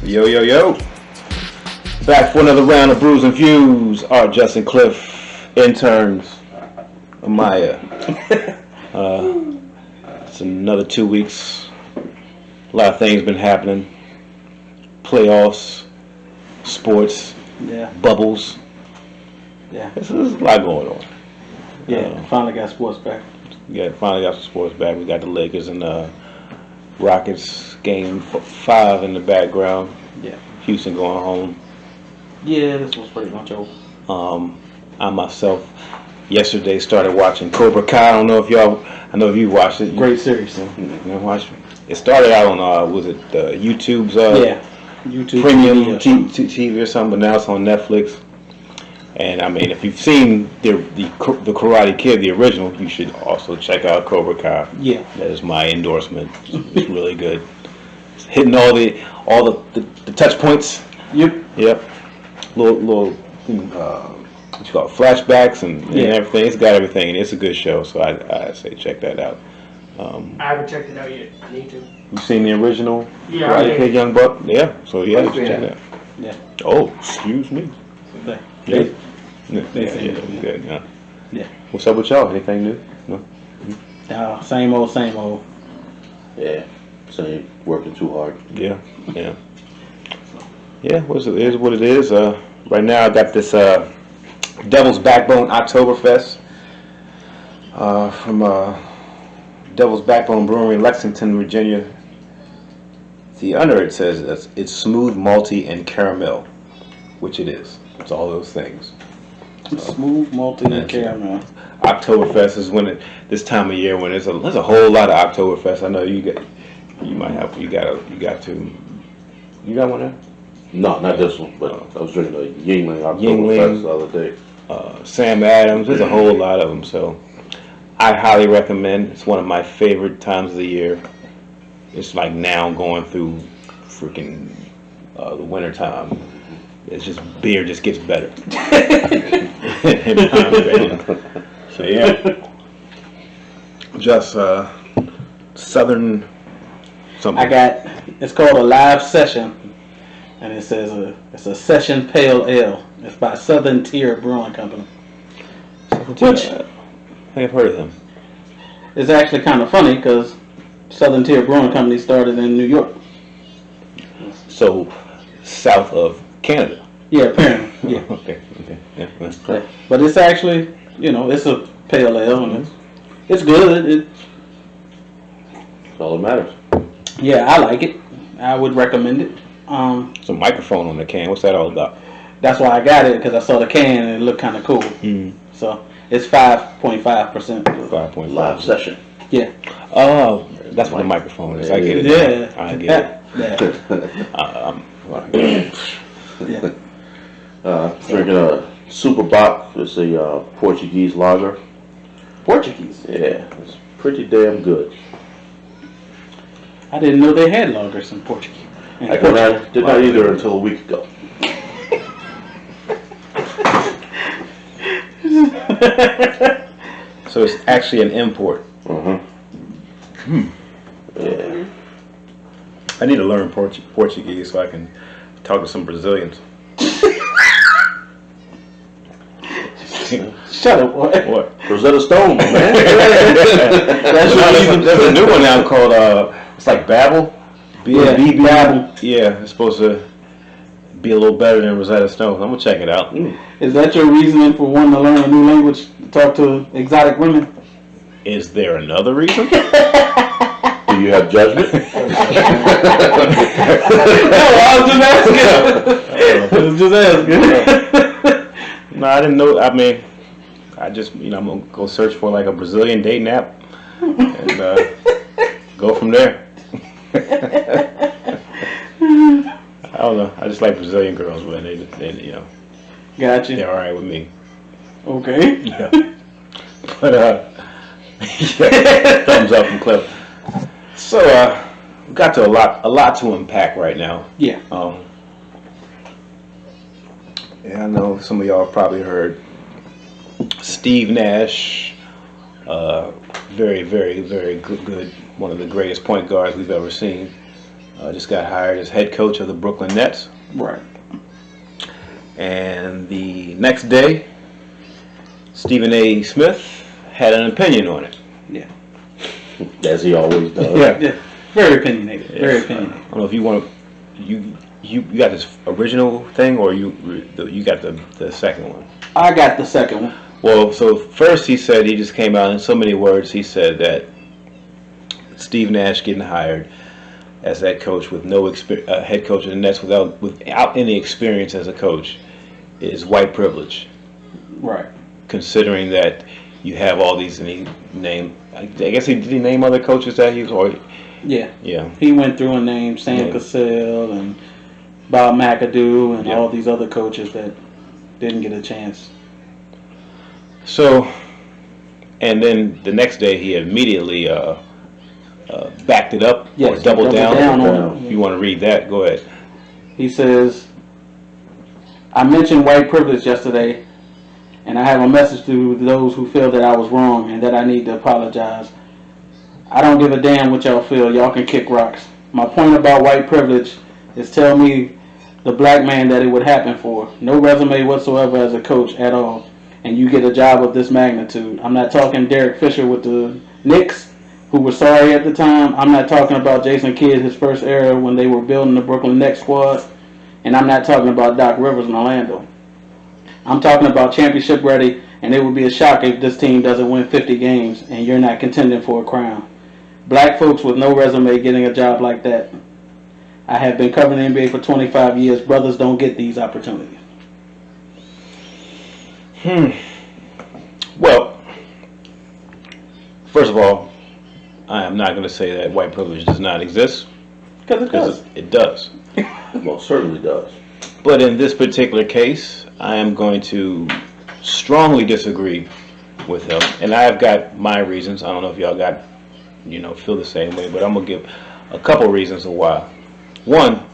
Yo, yo, yo. Back for another round of Brews and Views. Art, Justin, Cliff, interns, Amaya. It's another 2 weeks. A lot of things been happening. Playoffs, sports, bubbles. Yeah. There's a lot going on. Finally got sports back. Yeah, finally got some sports back. We got the Lakers and Rockets game 5 in the background. Yeah. Houston going home. Yeah, this was pretty much over. I myself yesterday started watching Cobra Kai. I know if you watched it. Great series. It started out on was it YouTube's YouTube premium TV or something, but now it's on Netflix. And I mean, if you've seen the Karate Kid, the original, you should also check out Cobra Kai. Yeah, that is my endorsement. It's really good. It's hitting all the touch points. Yep. Little what you call it, flashbacks and everything. It's got everything, and it's a good show. So I say check that out. I haven't checked it out yet. I need to. You seen the original Karate Kid, Young Buck? Yeah. So you should check it out. Yeah. Oh, excuse me. They Yeah. What's up with y'all? Anything new? No. Same old. Yeah. Same. Working too hard. Yeah. Yeah. It is what it is. Right now I got this Devil's Backbone Oktoberfest from Devil's Backbone Brewery in Lexington, Virginia. The under it says it's smooth, malty, and caramel, which it is. It's all those things. Smooth, malty, and caramel. Oktoberfest is this time of year when there's a whole lot of Oktoberfest. I know you got one there? No, not this one, but I was drinking a Yingling Oktoberfest the other day. Sam Adams, there's a whole lot of them, so I highly recommend. It's one of my favorite times of the year. It's like now going through freaking the winter time. It's just beer just gets better. So yeah, just Southern something. It's called a live session, and it says it's a session pale ale. It's by Southern Tier Brewing Company. Which I think I've heard of them. It's actually kind of funny because Southern Tier Brewing Company started in New York. So south of Canada. Yeah, apparently. Yeah. Okay. Yeah, that's correct. But it's actually, it's a pale ale, and it's good. That's all that matters. Yeah, I like it. I would recommend it. It's a microphone on the can. What's that all about? That's why I got it, because I saw the can and it looked kind of cool. So it's 5.5%. 5.5. Live session. Yeah. Oh, that's what the microphone is. I get it. Yeah. I get it. Yeah. Drinking a Super Bock. It's a Portuguese lager. Portuguese? Yeah, it's pretty damn good. I didn't know they had lagers in Portugal. I did not either until a week ago. So it's actually an import. Yeah. I need to learn Portuguese so I can talk to some Brazilians. Shut up, boy. What? Rosetta Stone, man. There's a new one now called it's like Babbel. Babbel. Yeah, it's supposed to be a little better than Rosetta Stone. I'm gonna check it out. Is that your reasoning for wanting to learn a new language to talk to exotic women? Is there another reason? Do you have judgment? No, I was just asking. No, I didn't know. I mean, I just, I'm gonna go search for like a Brazilian dating app and go from there. I don't know. I just like Brazilian girls, but they Gotcha. they're all right with me. Okay. Yeah. But thumbs up from Cliff. So we got to a lot to unpack right now. Yeah. I know some of y'all have probably heard Steve Nash, very, very, very good, one of the greatest point guards we've ever seen. just got hired as head coach of the Brooklyn Nets. Right. And the next day, Stephen A. Smith had an opinion on it. Yeah. As he always does. Yeah. Very opinionated. Very opinionated. I don't know if you want to. You got this original thing, or you got the second one? I got the second one. Well, so first he said, he just came out in so many words. He said that Steve Nash getting hired as head coach with no head coach of the Nets without any experience as a coach is white privilege. Right. Considering that you have all these, and he named, I guess did he name other coaches that he was, or Yeah. yeah. He went through and named Sam Cassell and Bob McAdoo and all these other coaches that didn't get a chance. So, and then the next day he immediately backed it up or doubled down on it. If you want to read that, go ahead. He says, I mentioned white privilege yesterday, and I have a message to those who feel that I was wrong and that I need to apologize. I don't give a damn what y'all feel. Y'all can kick rocks. My point about white privilege is tell me the black man that it would happen for. No resume whatsoever as a coach at all. And you get a job of this magnitude. I'm not talking Derek Fisher with the Knicks, who were sorry at the time. I'm not talking about Jason Kidd, his first era when they were building the Brooklyn Nets squad. And I'm not talking about Doc Rivers in Orlando. I'm talking about championship ready, and it would be a shock if this team doesn't win 50 games and you're not contending for a crown. Black folks with no resume getting a job like that. I have been covering the NBA for 25 years. Brothers don't get these opportunities. Well, first of all, I am not going to say that white privilege does not exist. Because it does. It does. Well, certainly does. But in this particular case, I am going to strongly disagree with him. And I've got my reasons. I don't know if y'all got, feel the same way, but I'm going to give a couple reasons of why. One,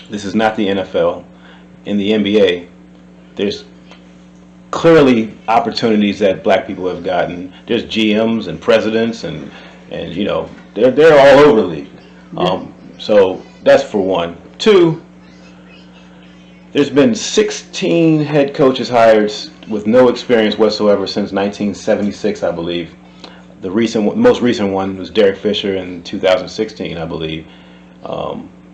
this is not the NFL. In the NBA, there's clearly opportunities that black people have gotten. There's GMs and presidents and they're all over the league. So that's for one. Two, there's been 16 head coaches hired with no experience whatsoever since 1976, I believe. The most recent one was Derek Fisher in 2016, I believe.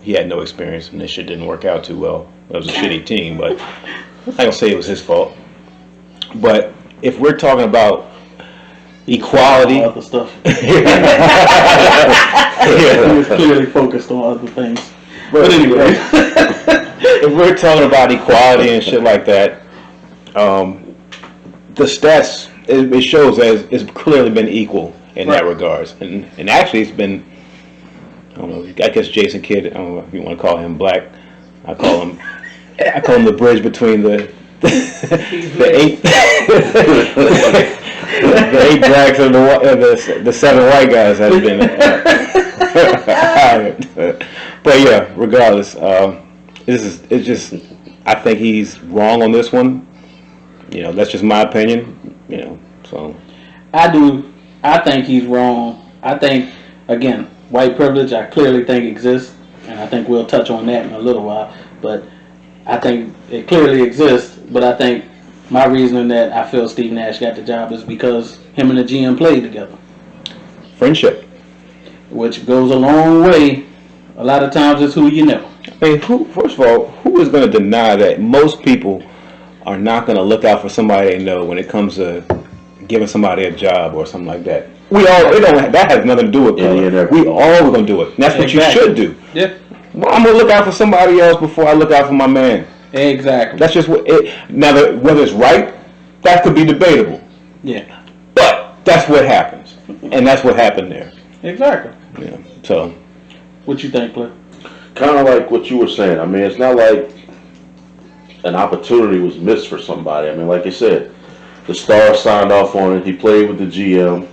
He had no experience, and this shit didn't work out too well. It was a shitty team, but I don't say it was his fault. But if we're talking about equality, Other stuff. He was clearly focused on other things. But anyway, if we're talking about equality and shit like that, the stats it shows that it's clearly been equal in that regards, and actually it's been. I don't know. I guess Jason Kidd. I don't know if you want to call him black. I call him the bridge between the eight the 8 blacks and the 7 white guys has been hired. But yeah, regardless, it's just I think he's wrong on this one. That's just my opinion. So I think he's wrong. I think, again, white privilege I clearly think exists, and I think we'll touch on that in a little while. But I think it clearly exists. But I think my reasoning that I feel Steve Nash got the job is because him and the GM played together. Friendship. Which goes a long way. A lot of times it's who you know. I mean, first of all, who is going to deny that most people are not going to look out for somebody they know when it comes to giving somebody a job or something like that? That has nothing to do with color. We all going to do it. And that's what you should do. Yeah. Well, I'm going to look out for somebody else before I look out for my man. Exactly. That's just what it. Now, whether it's right, that could be debatable. Yeah. But that's what happens, and that's what happened there. Exactly. Yeah. So, what you think, Cliff? Kind of like what you were saying. I mean, it's not like an opportunity was missed for somebody. I mean, like you said, the star signed off on it. He played with the GM.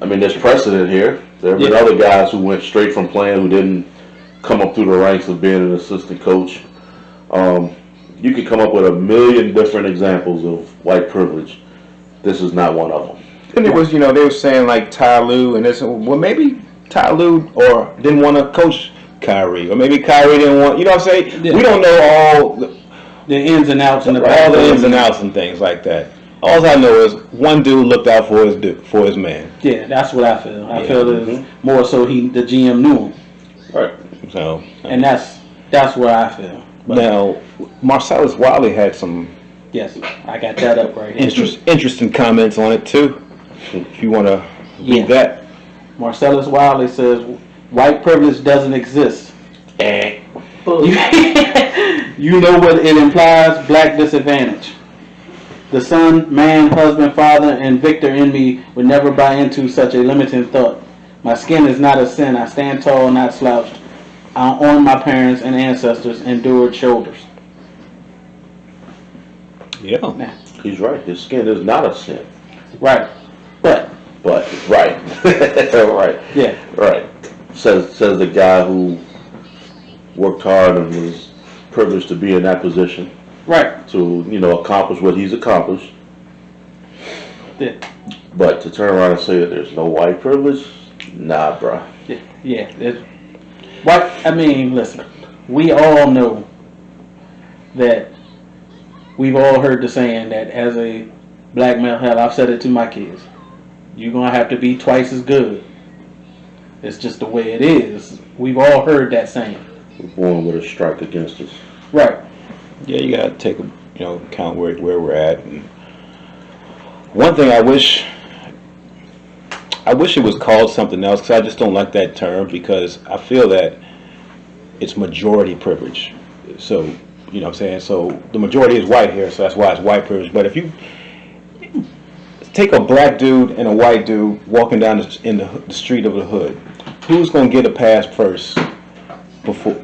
I mean, there's precedent here. There have been other guys who went straight from playing who didn't come up through the ranks of being an assistant coach. You could come up with a million different examples of white privilege. This is not one of them. and it was, they were saying like Ty Lue and this. Well, maybe Ty Lue or didn't want to coach Kyrie, or maybe Kyrie didn't want. You know what I'm saying? Yeah. We don't know all the ins and outs and all the ins and outs and things like that. All I know is one dude looked out for his man. Yeah, that's what I feel. I feel it's more so the GM knew him. Right. So, and that's where I feel. But now, Marcellus Wiley had some yes, I got that up right here. interesting comments on it too. If you want to read that. Marcellus Wiley says, white privilege doesn't exist. You know what it implies, black disadvantage. The son, man, husband, father, and victor in me would never buy into such a limiting thought. My skin is not a sin. I stand tall, not slouched. On my parents' and ancestors' endured shoulders. Yeah. Now, He's right. His skin is not a sin. right. But right. Right. Yeah. Right. Says the guy who worked hard and was privileged to be in that position. Right. To, accomplish what he's accomplished. Yeah. But to turn around and say that there's no white privilege, nah, bruh. Yeah. Listen, we all know that we've all heard the saying that as a black male, hell, I've said it to my kids, you're going to have to be twice as good. It's just the way it is. We've all heard that saying. We're born with a strike against us. Right. Yeah, you got to take account where we're at. And one thing I wish it was called something else, because I just don't like that term, because I feel that it's majority privilege. So, you know what I'm saying? So the majority is white here, so that's why it's white privilege. But if you take a black dude and a white dude walking down in the street of the hood, who's going to get a pass first before,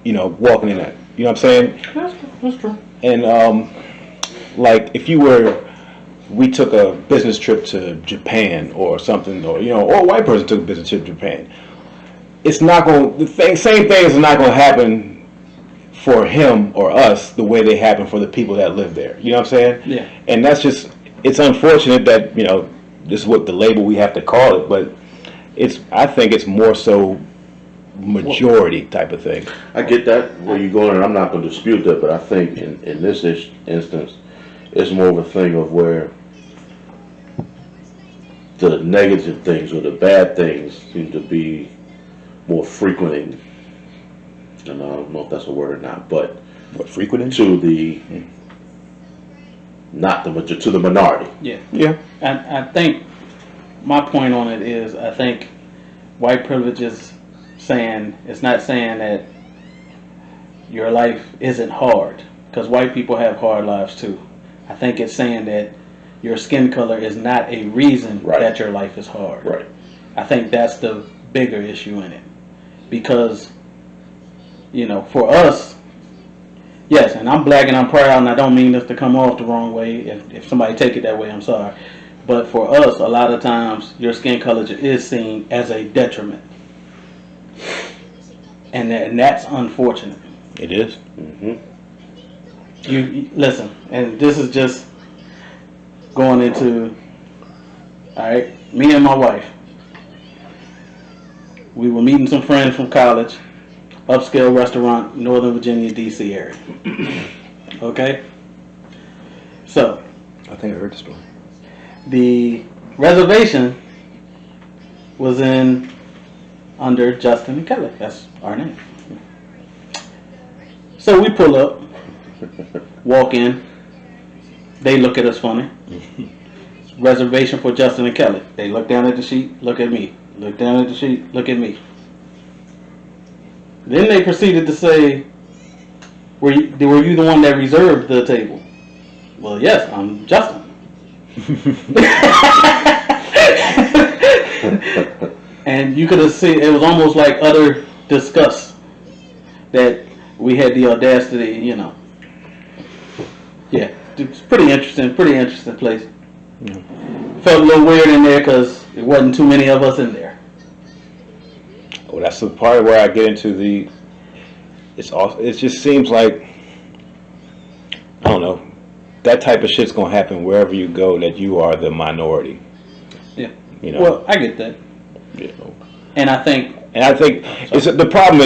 walking in that? You know what I'm saying? That's true. And like if we took a business trip to Japan or something, or a white person took a business trip to Japan, it's not going. Same thing is not going to happen for him or us the way they happen for the people that live there. You know what I'm saying? Yeah. And that's just, it's unfortunate that this is what the label we have to call it, but I think it's more so majority type of thing. I get that, where you're going, and I'm not going to dispute that, but I think in this instance, it's more of a thing of where the negative things or the bad things seem to be more frequent, and I don't know if that's a word or not, but What, frequenting? to the to the minority. Yeah. Yeah. And I think my point on it is, I think white privilege is it's not saying that your life isn't hard, because white people have hard lives too. I think it's saying that your skin color is not a reason that your life is hard. Right. I think that's the bigger issue in it. Because, for us, yes, and I'm black and I'm proud, and I don't mean this to come off the wrong way. If somebody take it that way, I'm sorry. But for us, a lot of times, your skin color is seen as a detriment. And that's unfortunate. It is. Mm-hmm. You listen, and this is just going into, all right, me and my wife, we were meeting some friends from college, upscale restaurant, Northern Virginia, D.C. area. Okay? So, I think I heard the story. the reservation was under Justin and Kelly. That's our name. So we pull up, walk in. They look at us funny. Reservation for Justin and Kelly. They look down at the sheet, look at me. Look down at the sheet, look at me. Then they proceeded to say, were you the one that reserved the table? Well, yes, I'm Justin. And you could have seen, it was almost like utter disgust that we had the audacity, Yeah, it's pretty interesting place. Yeah. Felt a little weird in there because there wasn't too many of us in there. Well, that's the part where I get into it just seems like, I don't know, that type of shit's going to happen wherever you go, that you are the minority. Yeah. You know? Well, I get that. You know. And I think the problem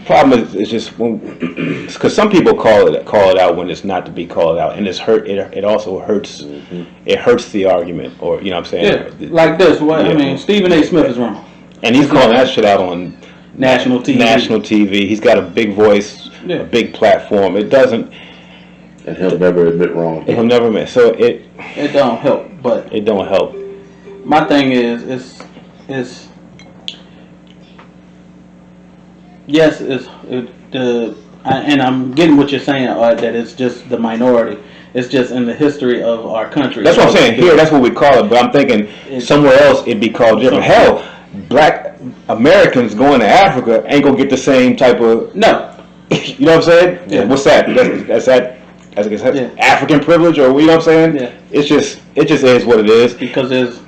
problem is just because some people call it out when it's not to be called out, and it's hurt. It also hurts. Mm-hmm. It hurts the argument, or you know what I'm saying? Yeah, like this. What I mean, Stephen A. Smith is wrong, and he's calling that shit out on national TV. National TV. He's got a big voice, a big platform. It doesn't. And he'll never admit wrong. He'll never admit. So it don't help, but it don't help. My thing is yes, and I'm getting what you're saying, that it's just the minority. It's just in the history of our country. That's what I'm saying. Here, that's what we call it. But I'm thinking somewhere else it'd be called different. Hell, Black Americans going to Africa ain't gonna get the same type of no. You know what I'm saying? Yeah. What's that? That's African privilege, or you know what I'm saying? Yeah. It just is what it is. Because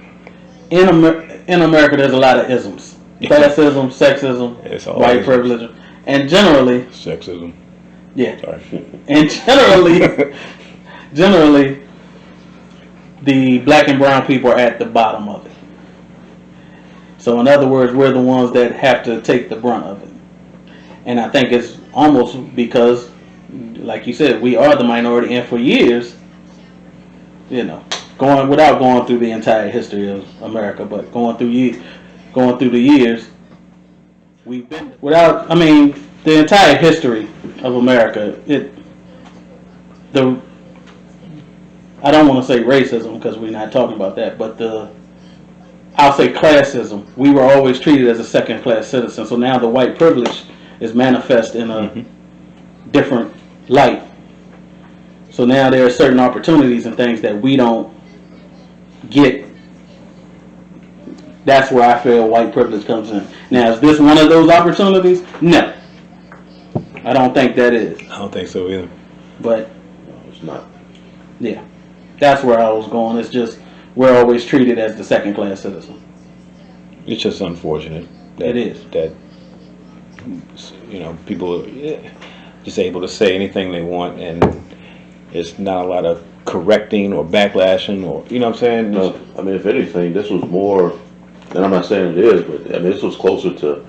in America there's a lot of isms. Classism, sexism, white privilege, and generally sexism. Yeah. Sorry. And generally, the black and brown people are at the bottom of it. So in other words, we're the ones that have to take the brunt of it. And I think it's almost because, like you said, we are the minority, and for years, without going through the entire history of America, but going through the years, we've been the entire history of America. I don't want to say racism because we're not talking about that, but I'll say classism. We were always treated as a second-class citizen, so now the white privilege is manifest in a different light. So now there are certain opportunities and things that we don't get. That's where I feel white privilege comes in. Now, is this one of those opportunities? No. I don't think that is. I don't think so either. But no, it's not. Yeah. That's where I was going. It's just we're always treated as the second-class citizen. It's just unfortunate. It is. That people are just able to say anything they want, and it's not a lot of correcting or backlashing, or you know what I'm saying? No, if anything, this was more, and I'm not saying it is, but this was closer to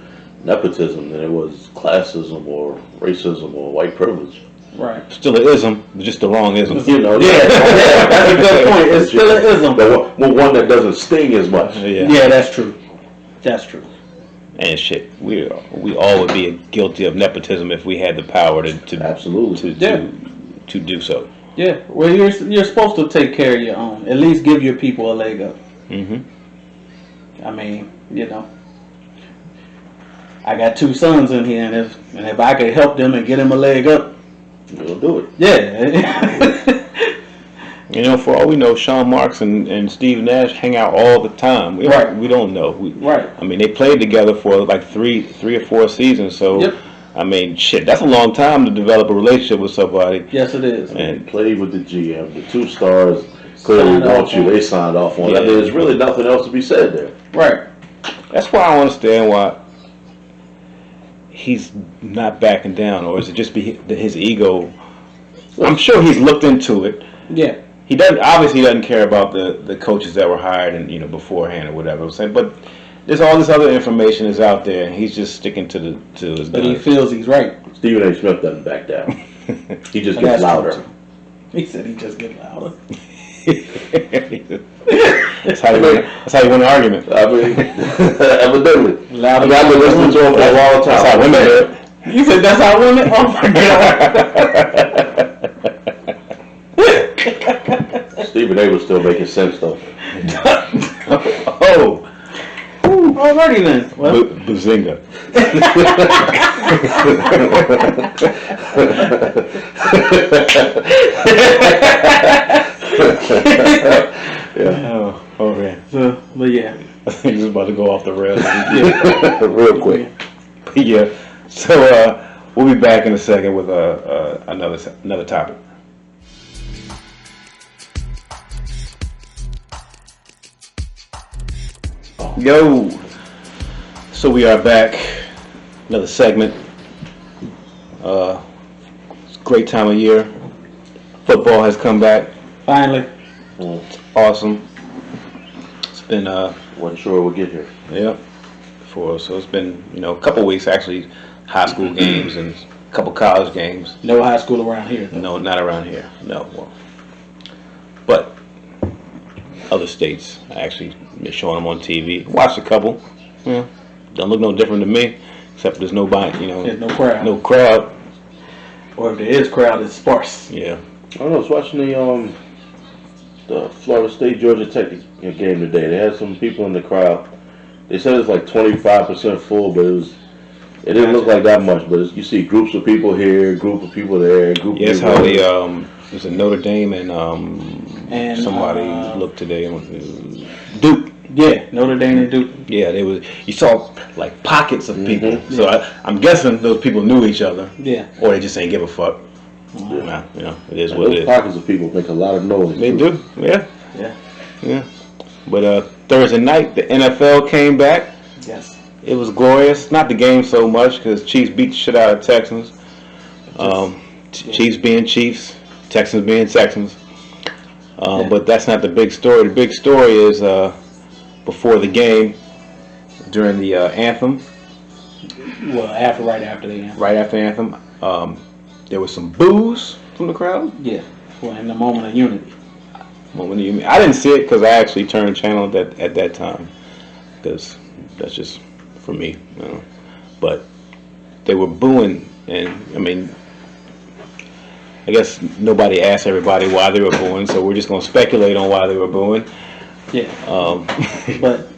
nepotism than it was classism or racism or white privilege. Right. Still an ism, just the wrong ism. That's a good point. It's still an ism. But one that doesn't sting as much. Yeah, that's true. That's true. And shit, we all would be guilty of nepotism if we had the power to absolutely to do so. Yeah, well, you're supposed to take care of your own. At least give your people a leg up. Mm-hmm. I got 2 sons in here, and if I could help them and get them a leg up, you'll do it. Yeah. For all we know, Sean Marks and Steve Nash hang out all the time. We don't know. Right. They played together for like three or 4 seasons. So, yep. That's a long time to develop a relationship with somebody. Yes, it is. And played with the GM. The 2 stars clearly want you. They signed off on it. There's really nothing else to be said there. Right. That's why I don't understand why he's not backing down, or is it just his ego? I'm sure he's looked into it. Yeah. He doesn't care about the coaches that were hired and beforehand or whatever I'm saying. But there's all this other information is out there, and he's just sticking to his guns. But he feels he's right. Stephen A. Smith doesn't back down. He just gets louder. He said he just gets louder. That's how you win an argument. Evidently. Louder. I've been listening to him for a long time. That's how women do it. You said that's how women? Oh my God. Stephen A. was still making sense though. Oh. Alrighty then. Well. Bazinga. Yeah. Oh man. But yeah. I think he's about to go off the rails. Real quick. Yeah. So we'll be back in a second with another topic. Yo. So we are back. Another segment. It's a great time of year. Football has come back. Finally. It's awesome. It's been wasn't sure we'll get here. yeah. So it's been a couple weeks actually. high school games and a couple college games. No high school around here, though. No, not around here. No. Well, but other states, I actually been showing them on TV. Watched a couple. Yeah, don't look no different to me, except there's nobody. There's no crowd. No crowd. Or if there is crowd, it's sparse. Yeah. I don't know. I was watching the Florida State Georgia Tech game today. They had some people in the crowd. They said it's like 25% full, but it didn't look like that much. But you see groups of people here, group of people there, group. Yes, of people how they was it Notre Dame and somebody looked today. Duke. Yeah, Notre Dame and Duke. Yeah, they was. You saw like pockets of people. So I'm guessing those people knew each other. Yeah. Or they just ain't give a fuck. Yeah. Nah, it is and what those it is. pockets of people make a lot of noise. They do. Yeah. Yeah. Yeah. But Thursday night, the NFL came back. Yes. It was glorious. Not the game so much because Chiefs beat the shit out of Texans. Chiefs being Chiefs, Texans being Texans. But that's not the big story. The big story is before the game, during the anthem. Well, right after the anthem. Right after the anthem, there was some boos from the crowd. Yeah. Well, in the moment of unity. I didn't see it because I actually turned channel at that time because that's just for me. But they were booing, and I mean, I guess nobody asked everybody why they were booing, so we're just gonna speculate on why they were booing. Yeah. But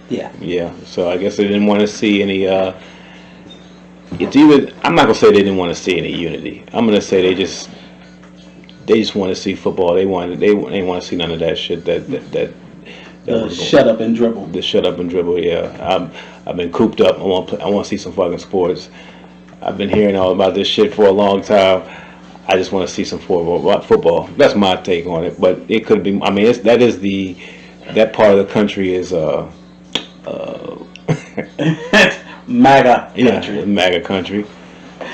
yeah. Yeah. So I guess they didn't want to see any. It's either I'm not gonna say they didn't want to see any unity. I'm gonna say they just want to see football. They want to see none of that shit. That was shut up and dribble. The shut up and dribble. Yeah. I've been cooped up. I want to see some fucking sports. I've been hearing all about this shit for a long time. I just want to see some football. That's my take on it. But it could be. I mean, that part of the country is MAGA country. Yeah, MAGA country.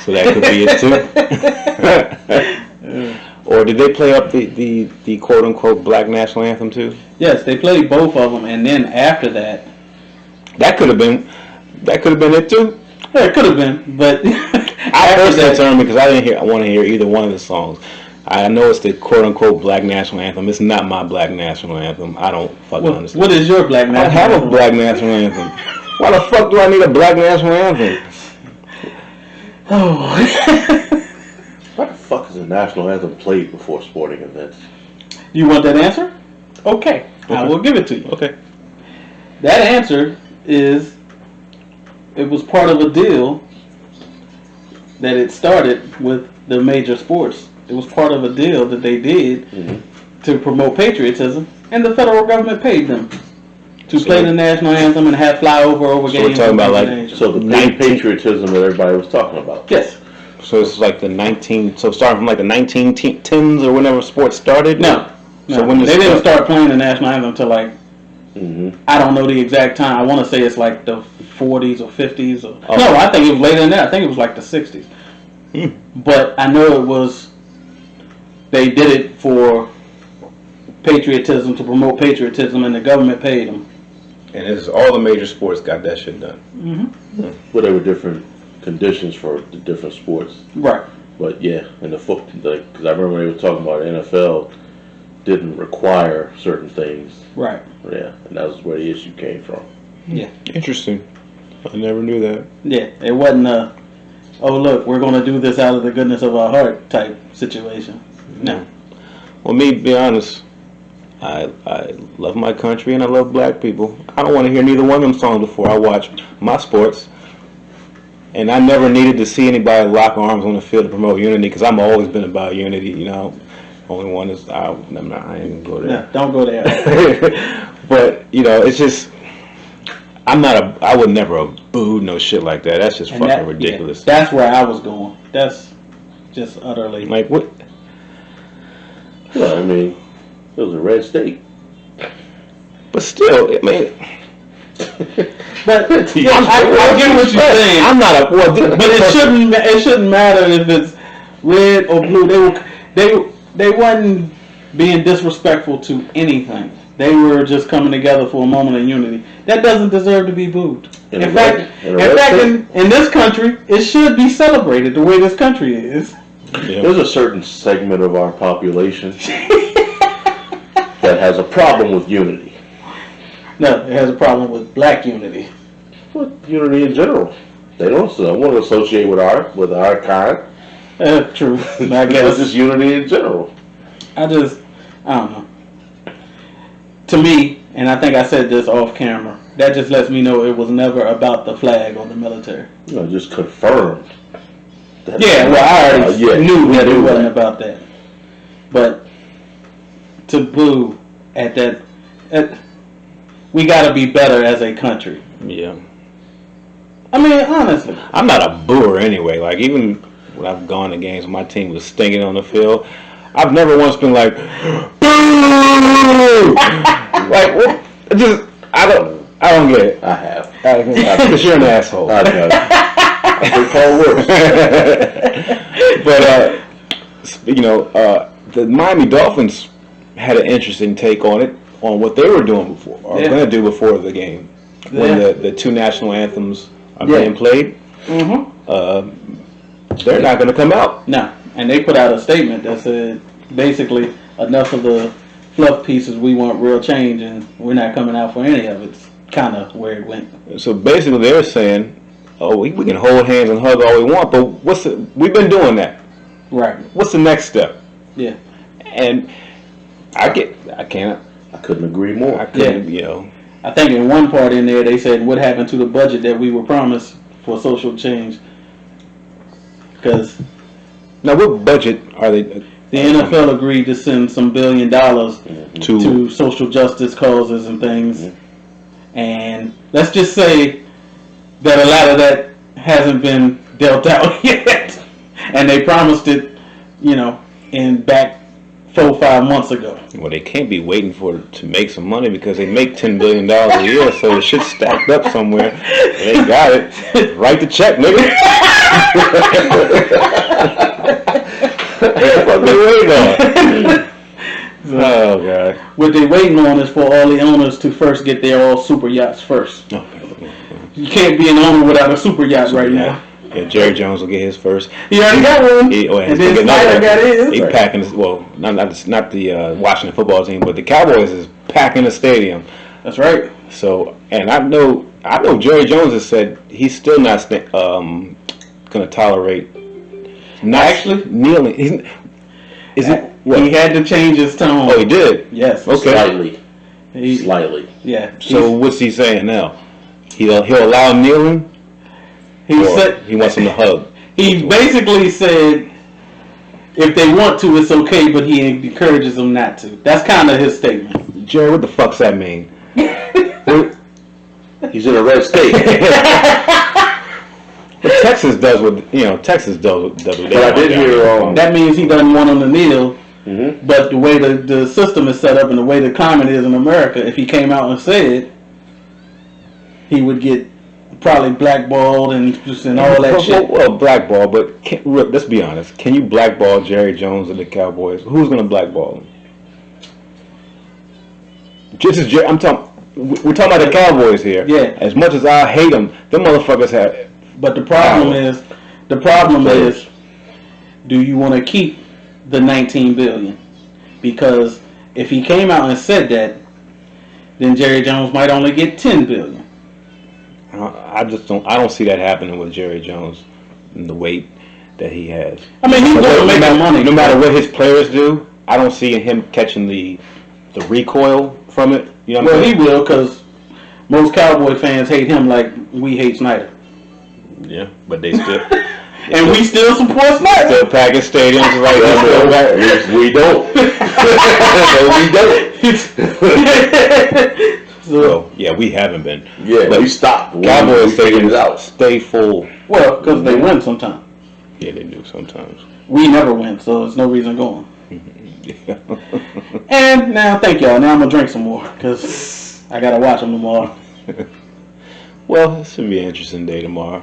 So that could be it too. Or did they play up the quote unquote black national anthem too? Yes, they played both of them, and then after that, that could have been it too. Yeah, it could have been, but I personally determined because I want to hear either one of the songs. I know it's the quote unquote black national anthem. It's not my black national anthem. I don't fucking understand. What is your black national anthem? I don't have a black national anthem. Why the fuck do I need a black national anthem? Oh. Why the fuck is the national anthem played before sporting events? You want that answer? Okay. I will give it to you. Okay. That answer is it was part of a deal that it started with the major sports. It was part of a deal that they did to promote patriotism, and the federal government paid them to play the national anthem and have flyover over games. So we're talking about the patriotism that everybody was talking about. Yes. So it's like starting from like the 1910s or whenever sports started? No. So when they didn't start playing the national anthem until like, I don't know the exact time. I want to say it's like the 40s or 50s. No, I think it was later than that. I think it was like the 60s. But I know they did it for patriotism, to promote patriotism, and the government paid them. And it's all the major sports got that shit done. But there were different conditions for the different sports. Right. But yeah, in the football, because I remember they were talking about NFL didn't require certain things. Right. Yeah, and that was where the issue came from. Yeah. Interesting. I never knew that. Yeah, it wasn't a, oh look, we're going to do this out of the goodness of our heart type situation. No. Well, me, to be honest, I love my country and I love black people. I don't want to hear neither one of them songs before I watch my sports. And I never needed to see anybody lock arms on the field to promote unity because I've always been about unity, you know. Only one is, I ain't going to go there. No, don't go there. But, you know, it's just, I would never have booed no shit like that. That's just fucking ridiculous. Yeah, that's where I was going. That's just utterly. Like, what? Well, I mean, it was a red state. But still, I mean... But I get what you're saying. I'm not a... Well, but it shouldn't matter if it's red or blue. They wasn't being disrespectful to anything. They were just coming together for a moment of unity. That doesn't deserve to be booed. In fact, in this country, it should be celebrated the way this country is. Yeah. There's a certain segment of our population that has a problem with unity. No, it has a problem with black unity. With unity in general. They don't want to associate with our kind. True. I It's guess. just unity in general. I don't know. To me, and I think I said this off camera, that just lets me know it was never about the flag or the military. Just confirmed. Yeah, well, I already knew that it wasn't about that. But to boo at that, we got to be better as a country. Yeah. I mean, honestly. I'm not a booer anyway. Like, even when I've gone to games when my team was stinking on the field, I've never once been like, boo! Like, what? I don't get it. I have. Because you're an asshole. I have. Call worse. But the Miami Dolphins had an interesting take on it, on what they were doing before, or going to do before the game, when the two national anthems are being played. Mm-hmm. They're not going to come out. No, and they put out a statement that said basically enough of the fluff pieces. We want real change, and we're not coming out for any of it. It's kind of where it went. So basically, they're saying, "Oh, we can hold hands and hug all we want, but we've been doing that. Right. What's the next step?" Yeah. And I couldn't agree more. I couldn't, I think in one part in there they said, "What happened to the budget that we were promised for social change?" Because now, what budget are they? The NFL agreed to send some $1 billion to social justice causes and things, and let's just say that a lot of that hasn't been dealt out yet, and they promised it, in back 4-5 months ago. Well, they can't be waiting to make some money because they make $10 billion a year, so it should stack up somewhere. They got it. Write the check, nigga. What they waiting on? Oh, God. What they waiting on is for all the owners to first get their all super yachts first. Okay. You can't be an owner without a super yacht right now. Yeah, Jerry Jones will get his first. He already got one. And then Snyder got his. He packing. Well, not the Washington football team, but the Cowboys is packing the stadium. That's right. So, and I know Jerry Jones has said he's still not going to tolerate. Actually, kneeling. Is it? What? He had to change his tone. Oh, he did. Yes. Okay. Slightly. Yeah. So what's he saying now? He'll allow kneeling. He said he wants him to hug. He basically said if they want to, it's okay, but he encourages them not to. That's kind of his statement. Jerry, what the fuck's that mean? He's in a red state. But Texas does what Texas does what they But I did hear that means he doesn't want them to kneel. Mm-hmm. But the way the system is set up and the way the climate is in America, if he came out and said, he would get probably blackballed and all that shit. Well, blackball, but let's be honest. Can you blackball Jerry Jones and the Cowboys? Who's going to blackball him? We're talking about the Cowboys here. Yeah. As much as I hate them motherfuckers have. But the problem is, do you want to keep the $19 billion? Because if he came out and said that, then Jerry Jones might only get $10 billion. I don't see that happening with Jerry Jones and the weight that he has. I mean, he's going to make money. No matter what his players do, I don't see him catching the recoil from it. You know what I'm saying? He will, because most Cowboy fans hate him like we hate Snyder. Yeah, but they still. And we still support Snyder. Still packing stadiums like we don't. So yeah, we haven't been. Yeah, but we stopped. Cowboys stadiums stay full. Well, because they win sometimes. Yeah, they do sometimes. We never win, so there's no reason going. Yeah. And now, thank y'all. Now I'm gonna drink some more because I gotta watch them tomorrow. Well, it should be an interesting day tomorrow.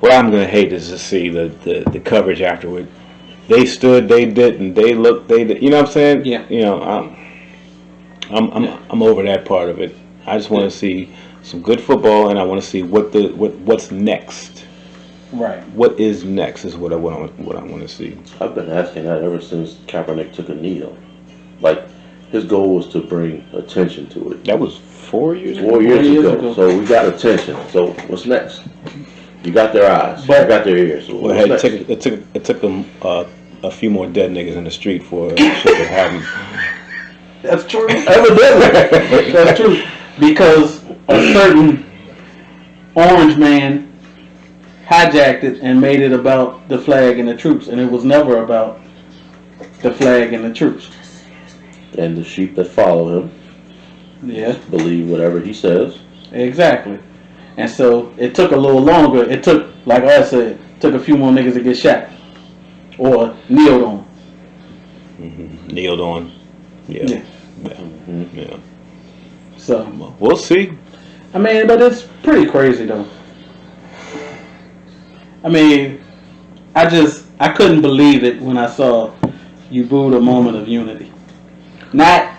What I'm gonna hate is to see the coverage afterward. They stood, they didn't, they looked, they did. You know what I'm saying? Yeah. I'm over that part of it. I just want to see some good football, and I want to see what's next. Right. What is next is what I want to see. I've been asking that ever since Kaepernick took a knee. Like, his goal was to bring attention to it. That was 4 years ago. 4 years ago. So we got attention. So what's next? You got their eyes. You got their ears. So Well, it took them a few more dead niggas in the street for shit to happen. That's true. Evidently. That's true. Because a certain orange man hijacked it and made it about the flag and the troops, and it was never about the flag and the troops. And the sheep that follow him, believe whatever he says. Exactly. And so it took a little longer. It took, like I said, took a few more niggas to get shot or kneeled on. Mm-hmm. Kneeled on. Yeah. Yeah. So we'll see. I mean, but it's pretty crazy though. I mean, I couldn't believe it when I saw you booed a moment of unity. Not,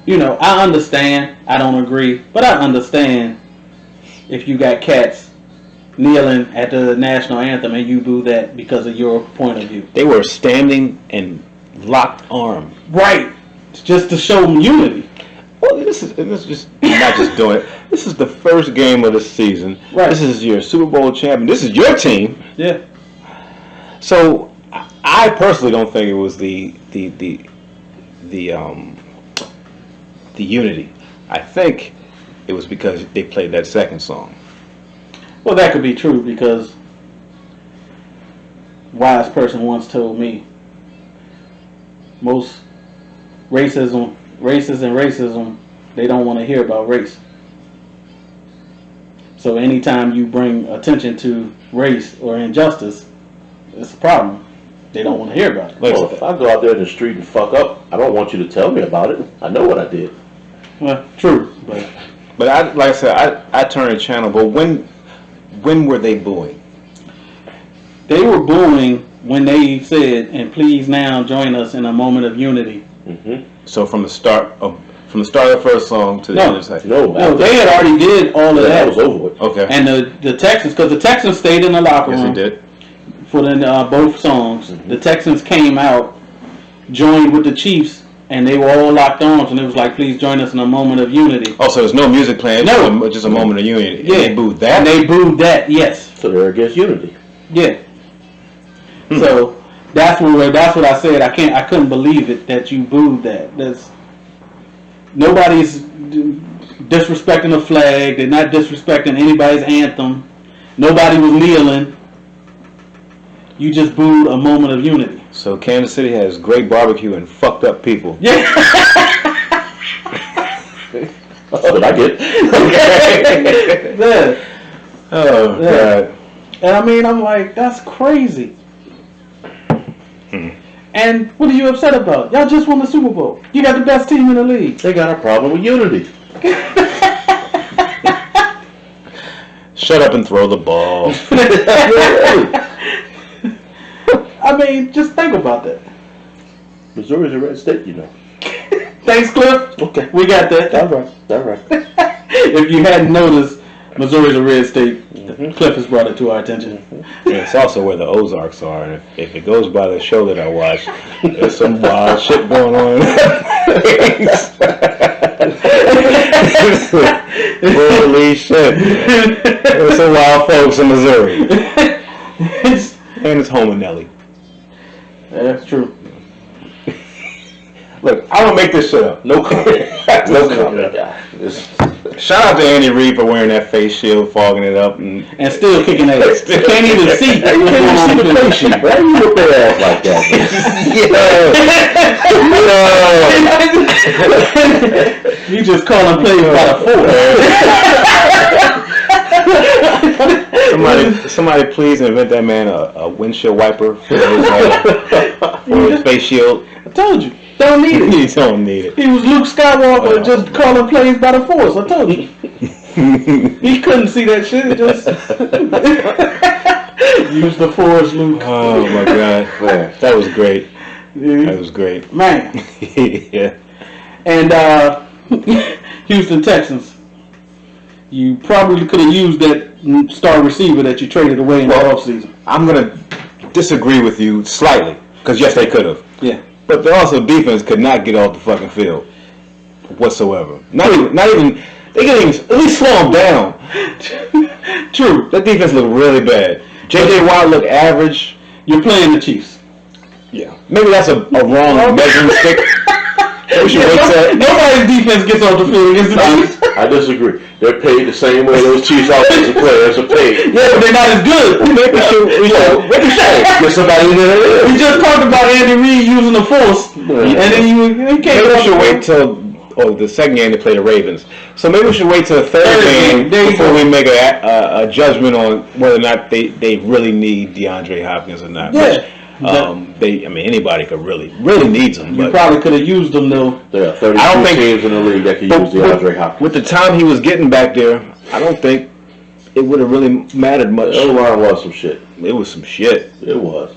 I understand. I don't agree, but I understand if you got cats kneeling at the national anthem and you boo that because of your point of view. They were standing and locked arm. Right. It's just to show them unity. Well, this is just not just doing it. This is the first game of the season. Right. This is your Super Bowl champion. This is your team. Yeah. So I personally don't think it was the unity. I think it was because they played that second song. Well, that could be true because wise person once told me most racism, they don't want to hear about race. So anytime you bring attention to race or injustice, it's a problem. They don't want to hear about it. Well, if I go out there in the street and fuck up, I don't want you to tell me about it. I know what I did. Well, true, but like I said, I turned the channel. But when were they booing? they were booing when they said, "And please now join us in a moment of unity." Mm-hmm. So from the start of the first song to the end of the second. No, they had already did all of that. That was over with. Okay. And the Texans, because the Texans stayed in the locker room. Yes, they did. For both songs. Mm-hmm. The Texans came out, joined with the Chiefs, and they were all locked arms, and it was like, please join us in a moment of unity. Oh, so there's no music playing, No. just a moment of unity. Yeah. And they booed that? And they booed that, yes. So they're against unity. Yeah. So that's what I said. I couldn't believe it that you booed that. Nobody's disrespecting the flag. They're not disrespecting anybody's anthem. Nobody was kneeling. You just booed a moment of unity. So Kansas City has great barbecue and fucked up people. Yeah. That's what I get. Yeah. Oh, Yeah. God. And I mean, I'm like, that's crazy. And what are you upset about? Y'all just won the Super Bowl. You got the best team in the league. They got a problem with unity. Shut up and throw the ball. I mean, just think about that. Missouri's a red state, you know. Thanks, Cliff. Okay. We got that. All right. If you hadn't noticed, Missouri's a red state. Cliff has brought it to our attention. Yeah, it's also where the Ozarks are, and if it goes by the show that I watched, there's some wild shit going on. Holy shit. There's some wild folks in Missouri. And it's home in Nelly. That's true. Look, I don't make this shit up. No comment. No comment. Shout out to Andy Reid for wearing that face shield, fogging it up, and still kicking ass. You can't even see. You can't even see the face sheet. Why do you whip their ass like that? You just call them plays by the four. Somebody please invent that man a windshield wiper for his face shield. I told you. Don't need it. You don't need it. He was Luke Skywalker just calling plays by the Force. I told you. He couldn't see that shit. Just use the Force, Luke. Oh my God, that was great. That was great, man. Yeah. And Houston Texans. You probably could have used that star receiver that you traded away in the offseason. I'm gonna disagree with you slightly because yes, they could have. Yeah. But the also defense could not get off the fucking field whatsoever. Not even. They could even at least slow them down. True. That defense looked really bad. J.J. Watt looked average. You're playing the Chiefs. Yeah. Maybe that's a wrong measuring stick. We should wait till nobody's defense gets off the field against the Chiefs. I disagree. They're paid the same way those Chiefs offensive players are paid. Yeah, but they're not as good. we should Get somebody in there. We just talked about Andy Reid using the force, and then he came. Maybe we should wait till the second game to play the Ravens. So maybe we should wait till the third game before we make a judgment on whether or not they really need DeAndre Hopkins or not. Yeah. Anybody could really needs them. You probably could have used them though. There are 32 teams in the league that can use DeAndre Hopkins. With the time he was getting back there, I don't think it would have really mattered much. The O-line was some shit. It was some shit. It was.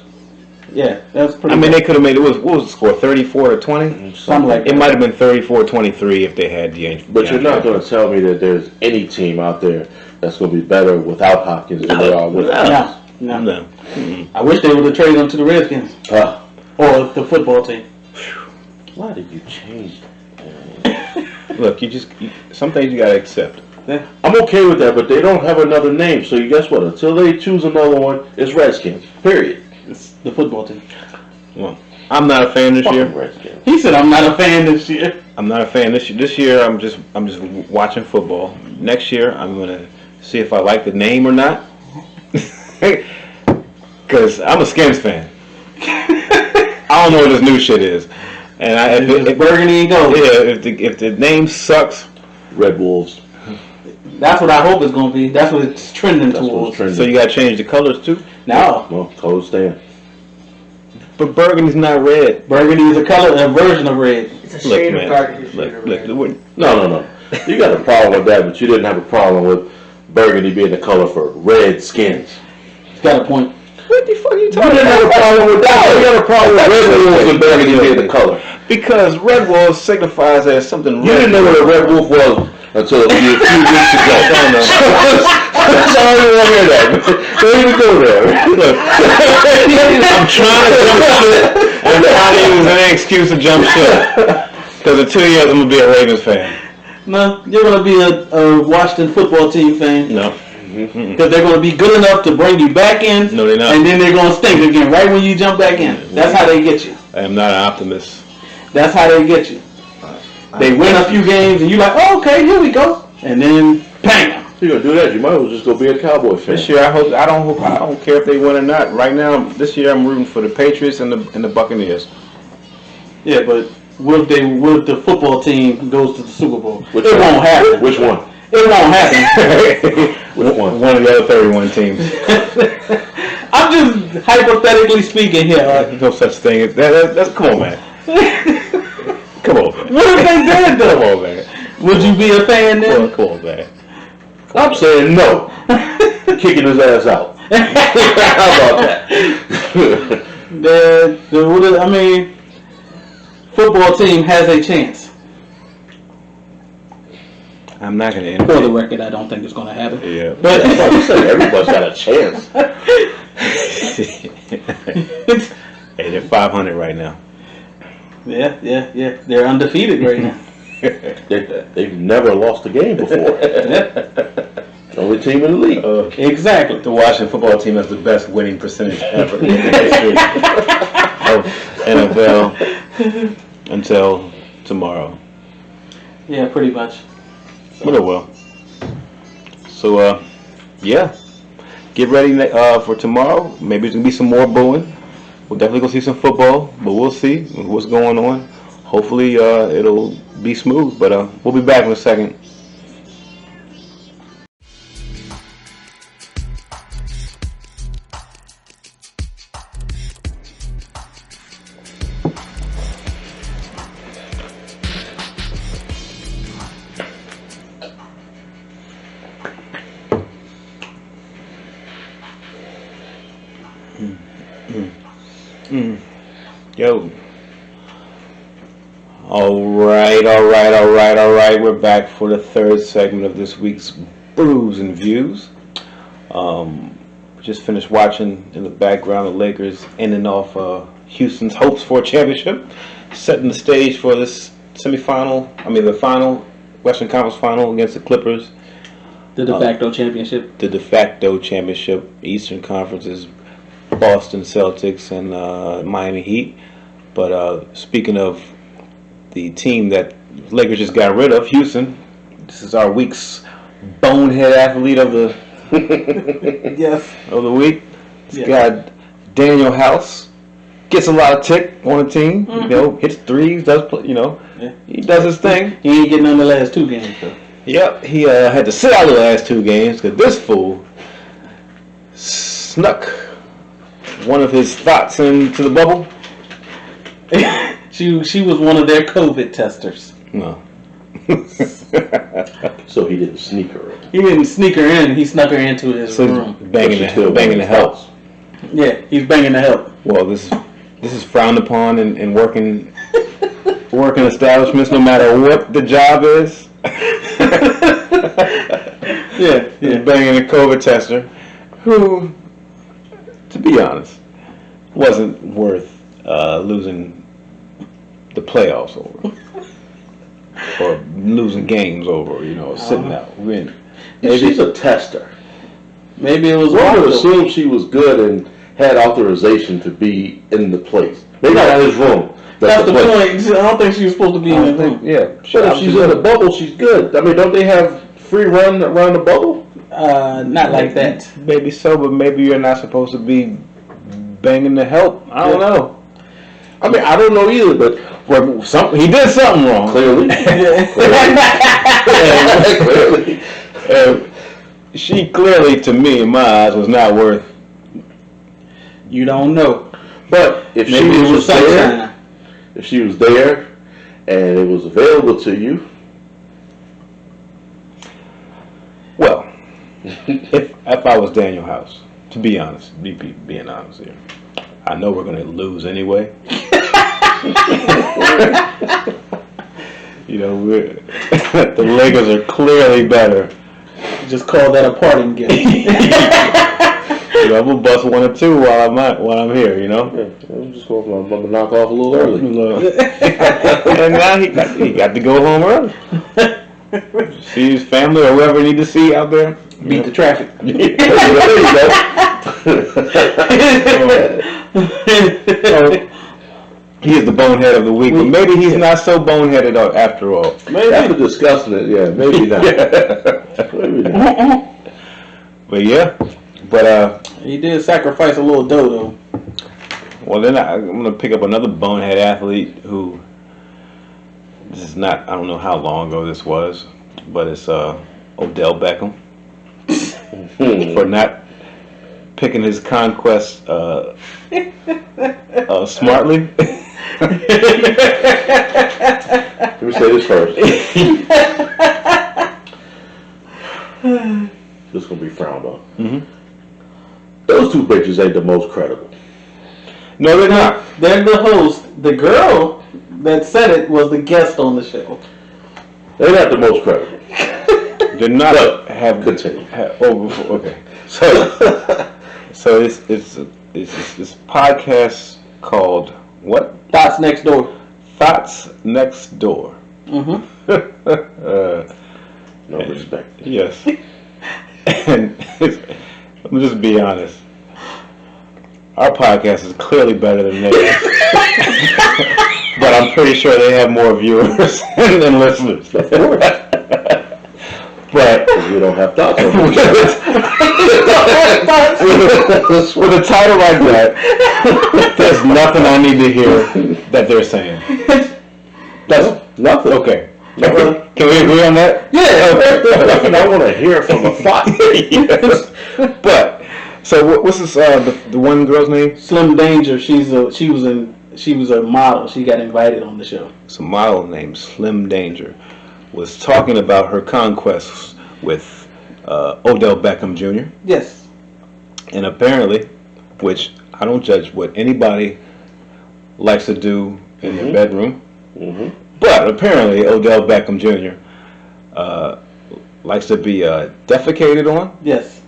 Yeah, that's pretty. They could have made it. What was the score? 34-20. Something like that. It might have been 34-23 if they had DeAndre. But you're not going to tell me that there's any team out there that's going to be better without Hopkins than they are with Hopkins. No. Mm-hmm. I wish they would have traded him to the Redskins or the football team. Why did you change that? Look, some things you got to accept. Yeah. I'm okay with that, but they don't have another name. So you guess what? Until they choose another one, it's Redskins. Period. It's the football team. Well, I'm not a fan this year. Redskins. He said, "I'm not a fan this year." I'm not a fan this year. This year, I'm just watching football. Next year, I'm gonna see if I like the name or not. Because I'm a Skins fan. I don't know what this new shit is. And if burgundy and gold. Yeah, if the name sucks, Red Wolves. That's what I hope it's going to be. That's what it's trending towards. So you got to change the colors too? No. Well, colors stand. But burgundy's not red. Burgundy is a version of red. It's a shade of burgundy. No. You got a problem with that, but you didn't have a problem with burgundy being the color for red skins. He's got a point. What the fuck are you You talking didn't have a about? problem with that. You got a problem with red wolves and burgundy being the color. Because red wolf signifies as something red. You didn't know what a red wolf was until a few weeks ago. No. Sorry, you won't hear that. Don't even go there. Look, I'm trying to jump ship. I'm trying to use any excuse to jump ship. Because in 2 years, I'm going to be a Ravens fan. No, you're going to be a Washington football team fan. No. Because they're going to be good enough to bring you back in. No, they're not. And then they're going to stink again right when you jump back in. That's how they get you. I am not an optimist. That's how they get you. They win a few games and you're like, oh, okay, here we go. And then, bam. If you're going to do that, you might as well just go be a Cowboy fan. This year, I don't care if they win or not. Right now, this year, I'm rooting for the Patriots and the Buccaneers. Yeah, but what if the football team goes to the Super Bowl? Won't happen. Which one? It won't happen. Which one? One of the other 31 teams. I'm just hypothetically speaking here. There's no such thing as that's come on, man. Come on, man. What if they did though? Come on, man. Would you be a fan then? Come on, man. I'm saying no. Kicking his ass out. How about that? Football team has a chance. I'm not going to For the record, I don't think it's going to happen. Yeah. But I'm saying everybody's got a chance. Hey, they're 500 right now. Yeah. They're undefeated right now. They've never lost a game before. Only team in the league. Exactly. The Washington football team has the best winning percentage ever in the history of NFL until tomorrow. Yeah, pretty much. But it will. So, yeah. Get ready for tomorrow. Maybe there's going to be some more booing. We'll definitely go see some football, but we'll see what's going on. Hopefully, it'll be smooth, but we'll be back in a second. Yo. All right. We're back for the third segment of this week's Brews and Views. Just finished watching in the background the Lakers ending off Houston's hopes for a championship, setting the stage for this the final Western Conference final against the Clippers. The de facto championship. The de facto championship, Eastern Conference's Boston Celtics and Miami Heat. But speaking of the team that Lakers just got rid of, Houston, this is our week's bonehead athlete of the of the week. It's got Daniel House. Gets a lot of tick on the team. Mm-hmm. You know, hits threes, does he does his thing. He ain't getting on the last 2 games though. Yep, he had to sit out the last 2 games because this fool snuck one of his thoughts into the bubble. She was one of their COVID testers. No. So he didn't sneak her in. He didn't sneak her in. He snuck her into his room. Banging the help. Yeah, he's banging the help. Well, this is frowned upon in working establishments, no matter what the job is. He's banging a COVID tester, who, to be honest, wasn't worth losing the playoffs over, or losing games over. Sitting out. Maybe she's a tester. Maybe it was. One would assume she was good and had authorization to be in the place. Maybe not in his room. That's the point. I don't think she was supposed to be in the room. Yeah, but if she's in the bubble, she's good. I mean, don't they have free run around the bubble? Not like that. Maybe so, but maybe you're not supposed to be banging the help. I don't know. I mean, I don't know either, but he did something wrong. Clearly. She clearly, to me, in my eyes, was not worth. You don't know. But if she was there and it was available to you. Well, if I was Daniel House, to be honest, being honest here, I know we're going to lose anyway. The Lakers are clearly better. Just call that a parting gift. I'm gonna bust 1 or 2 while I'm here. I'm just going to knock off a little early. And now he got to go home early. See his family or whoever he need to see out there. Beat the traffic. There you go. He is the bonehead of the week, but maybe he's not so boneheaded after all. Maybe after discussing it, maybe not. Maybe not. But he did sacrifice a little dough though. Well, then I'm gonna pick up another bonehead athlete who. This is not. I don't know how long ago this was, but it's Odell Beckham for not picking his conquest smartly. Let me say this first. This is going to be frowned on. Mm-hmm. Those 2 bitches ain't the most credible. No, they're not. They're the host. The girl that said it was the guest on the show. They're not the most credible. They're not. Continue. Okay. So it's this podcast called what? Thoughts Next Door. Thoughts Next Door. Mm-hmm. No respect. Yes. And let me just be honest. Our podcast is clearly better than theirs. But I'm pretty sure they have more viewers than listeners. Of course. But we don't have thoughts on with a title like that, there's nothing I need to hear that they're saying. That's nothing. Okay. Can we agree on that? Yeah. Nothing I want to hear from a thought. Yes. But so what's this? The one girl's name? Slim Danger. She was a model. She got invited on the show. It's a model named Slim Danger. Was talking about her conquests with Odell Beckham Jr. Yes. And apparently, which I don't judge what anybody likes to do in their bedroom. Mm-hmm. But apparently, Odell Beckham Jr. Likes to be defecated on. Yes.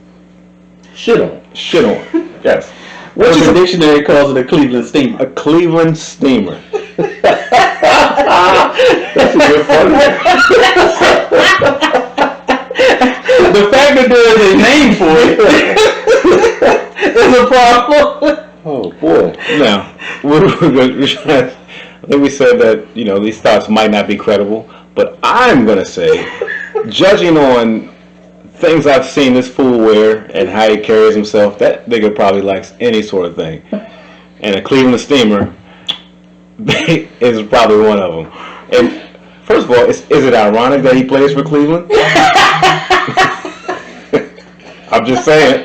Shit on. Shit on. Yes. What's the dictionary calls it a Cleveland steamer? A Cleveland steamer. That's a good funny. The fact that there is a name for it is a problem. Oh boy. Now, I think we said that these thoughts might not be credible, but I'm gonna say, judging on things I've seen this fool wear and how he carries himself, that nigga probably likes any sort of thing. And a Cleveland steamer is probably one of them. And first of all, is it ironic that he plays for Cleveland? I'm just saying.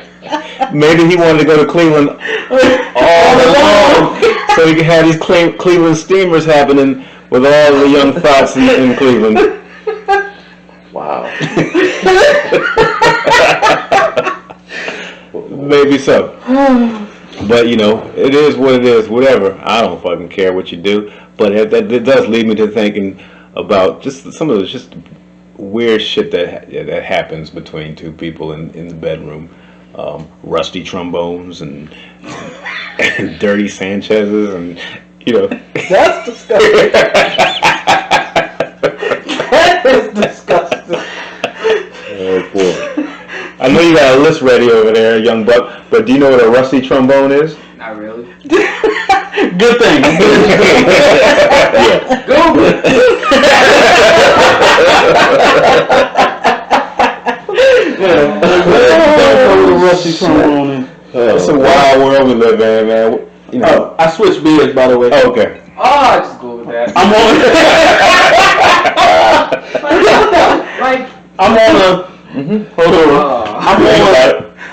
Maybe he wanted to go to Cleveland all along so he could have these Cleveland steamers happening with all the young thoughts in Cleveland. Wow. Maybe so. But, it is what it is, whatever. I don't fucking care what you do. But it does lead me to thinking about just some of the just weird shit that happens between two people in the bedroom. Rusty trombones and dirty Sanchez's and, That's disgusting. That is disgusting. Oh boy. I know you got a list ready over there, young buck, but do you know what a rusty trombone is? Not really. Good thing. Google it. Rusty trombone. It's a wild world we live in, man. I switched beers, by the way. Oh, okay. Oh, I just go with that. I'm on a. Hold on. I'm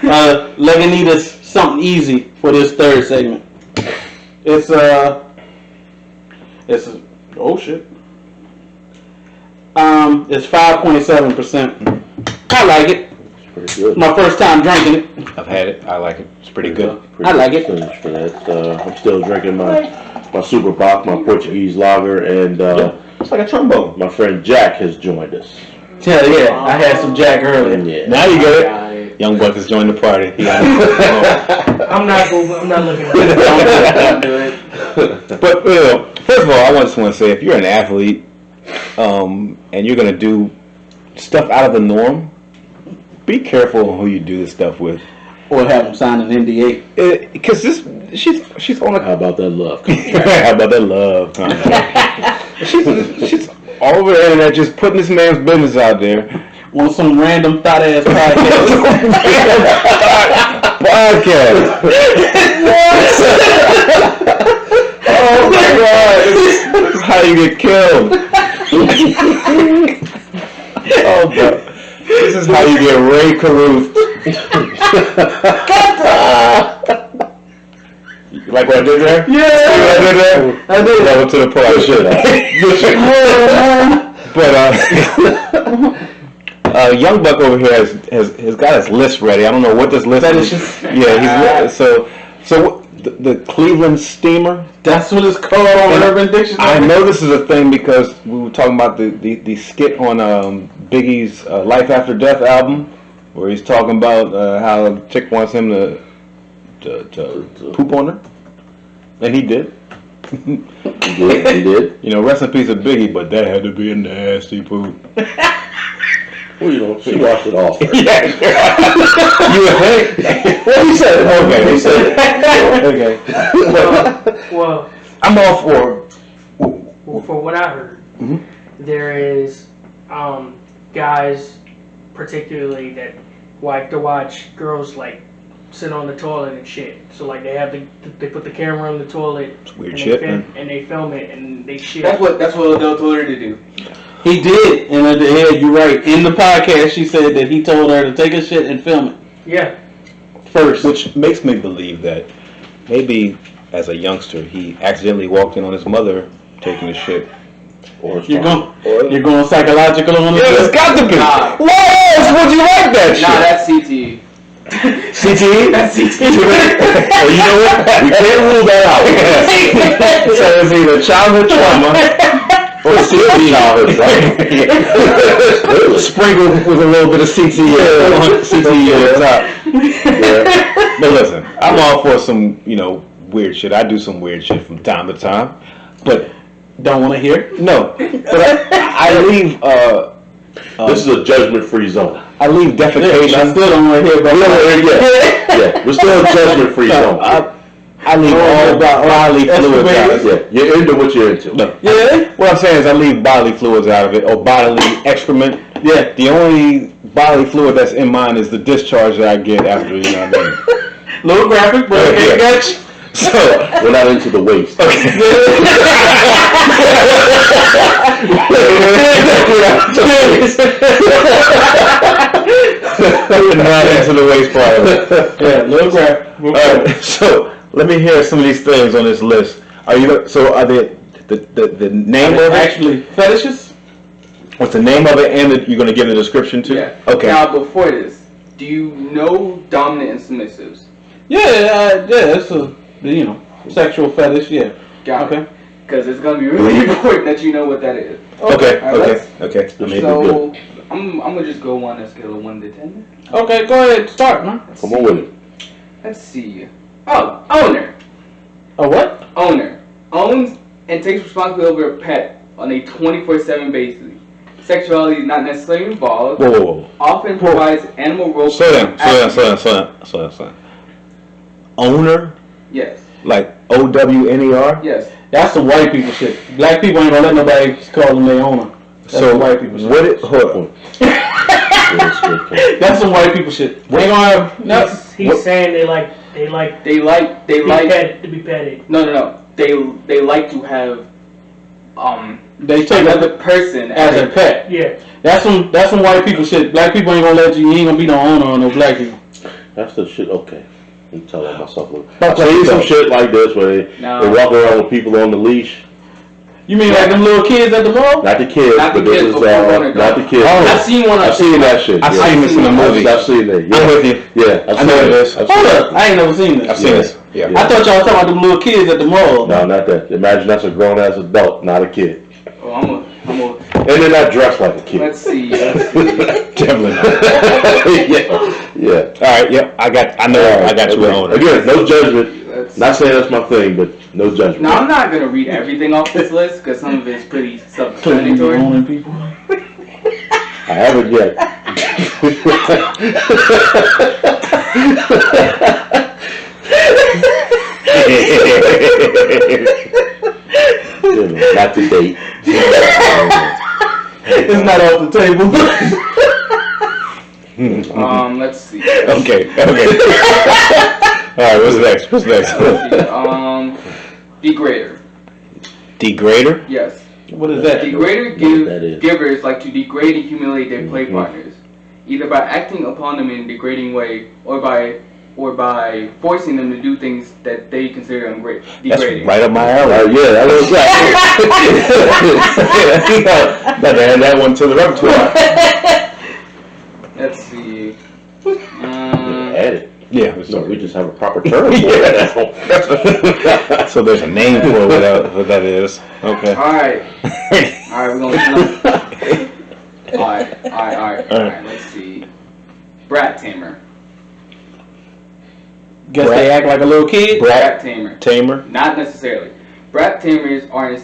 on Leganitas something easy for this third segment. It's oh shit. It's 5.7%. I like it. Pretty good. My first time drinking it. I've had it. I like it. It's pretty good. I like it. Finish for that. I'm still drinking my Super Bach, my Portuguese lager, and It's like a trombone. my friend Jack has joined us. Hell yeah, I had some Jack earlier. Yeah. Now you get it. Got it. Young buck has joined the party. He got it. I'm not looking at it. But first of all, I just want to say, if you're an athlete and you're going to do stuff out of the norm, be careful on who you do this stuff with. Or have them sign an NDA. Because she's on a... How about that love? How about that love contract? she's all over the internet just putting this man's business out there. On some random thought ass podcast. Podcast. Oh my God! This is how you get killed. Oh God! This is how you get Ray Caruth. You like what I did there? Yeah. You like what I did there? I did. Welcome to the party. But Young Buck over here has got his list ready. I don't know what this list is. Yeah, so the Cleveland Steamer. That's what it's called on Urban Dictionary. I know this is a thing because we were talking about the skit on Biggie's Life After Death album, where he's talking about how a chick wants him to poop on her, and he did. He did. Rest in peace of Biggie, but that had to be a nasty poop. Well, she washed it off. Yeah. You would think. Well, he said it. Okay, he said it. Okay. Well, I'm all for. for what I heard, there is guys particularly that like to watch girls like sit on the toilet and shit. So like they put the camera on the toilet. It's weird and shit, and they film it and they shit. That's what Adele told her to do. He did, and you're right. In the podcast, she said that he told her to take a shit and film it. Yeah. First. Which makes me believe that maybe as a youngster he accidentally walked in on his mother taking a shit. You're going psychological on this? Yeah, it's got to be. Nah. Why else would you like that shit? Nah, that's CTE. CTE? That's CTE. Well, you know what? We can't rule that out. So it's either childhood trauma Or CTE. Sprinkled with a little bit of CTE on top. Yeah. But listen, I'm all for some, weird shit. I do some weird shit from time to time. But don't want to hear? No. But I leave... this is a judgment-free zone. I leave defecation. I still don't want to hear about that. Yeah, we're still a judgment-free zone. I leave all bodily fluids out of it. Yeah, you're into what you're into. No. Yeah. What I'm saying is I leave bodily fluids out of it, or bodily excrement. Yeah. The only bodily fluid that's in mine is the discharge that I get after, you know what I mean? Little graphic, but I got you. So we're not into the waste. Okay. Not into the waste part of it. Yeah, little graphic. All right. So let me hear some of these things on this list. Are they the name of it? Actually, fetishes? What's the name of it, and you're going to give the description too? Yeah. Okay. Now, before this, do you know dominant and submissives? Yeah, it's a sexual fetish. Yeah. Got it. Because it's gonna be really important that you know what that is. Okay. Right, Okay. So I'm gonna just go on a scale of 1 to 10. Okay, go ahead. Start, man. Come on with it. Let's see. Oh, owner. A what? Owner owns and takes responsibility over a pet on a 24/7 basis. Sexuality is not necessarily involved. Whoa. Often provides animal role. Slow down. Owner? Yes. Like OWNER? Yes. That's some white people shit. Black people ain't gonna let nobody call them their owner. That's some white people shit. Hold on. That's some white people shit. We ain't gonna have He's saying they like to be petted. No. They like to have they take another person as a pet. Yeah. That's some white people shit. Black people ain't gonna let you. You ain't gonna be no owner on no black people. That's the shit. Okay. I'm telling myself. I've seen some shit like this where they walk around with people on the leash. You mean like them little kids at the mall? Not the kids, Not the but this kids, is but not the kids. I've seen one. I've seen that shit. I've seen this in the movie. I've seen that. Yeah. I'm with you. Yeah, I know it is. Hold up, I ain't never seen this. I've seen this. Yeah. I thought y'all was talking about them little kids at the mall. No, not that. Imagine that's a grown ass adult, not a kid. Oh, I'm a. And they're not dressed like a kid. Let's see. Definitely not. Yeah. All right. Yep. I got you an owner. Again, no judgment. Not saying that's my thing, but no judgment. Now I'm not gonna read everything off this list because some of it's pretty self-explanatory. Owning people. I haven't yet. Not to date. It's not off the table. Let's see. Okay. All right. What's next? Let's see. Degrader. Degrader? Yes. What is that? Degrader givers like to degrade and humiliate their play partners, either by acting upon them in a degrading way or by forcing them to do things that they consider degrading. That's right up my alley. Yeah, that was that. Better add that one to the repertoire. Let's see. Add it. Yeah, So we just have a proper term for it. So there's a name for what that is. Okay. All right, we're going to All right, let's see. Brat tamer. Guess they act like a little kid? Brat tamer. Tamer? Not necessarily. Brat tamers are in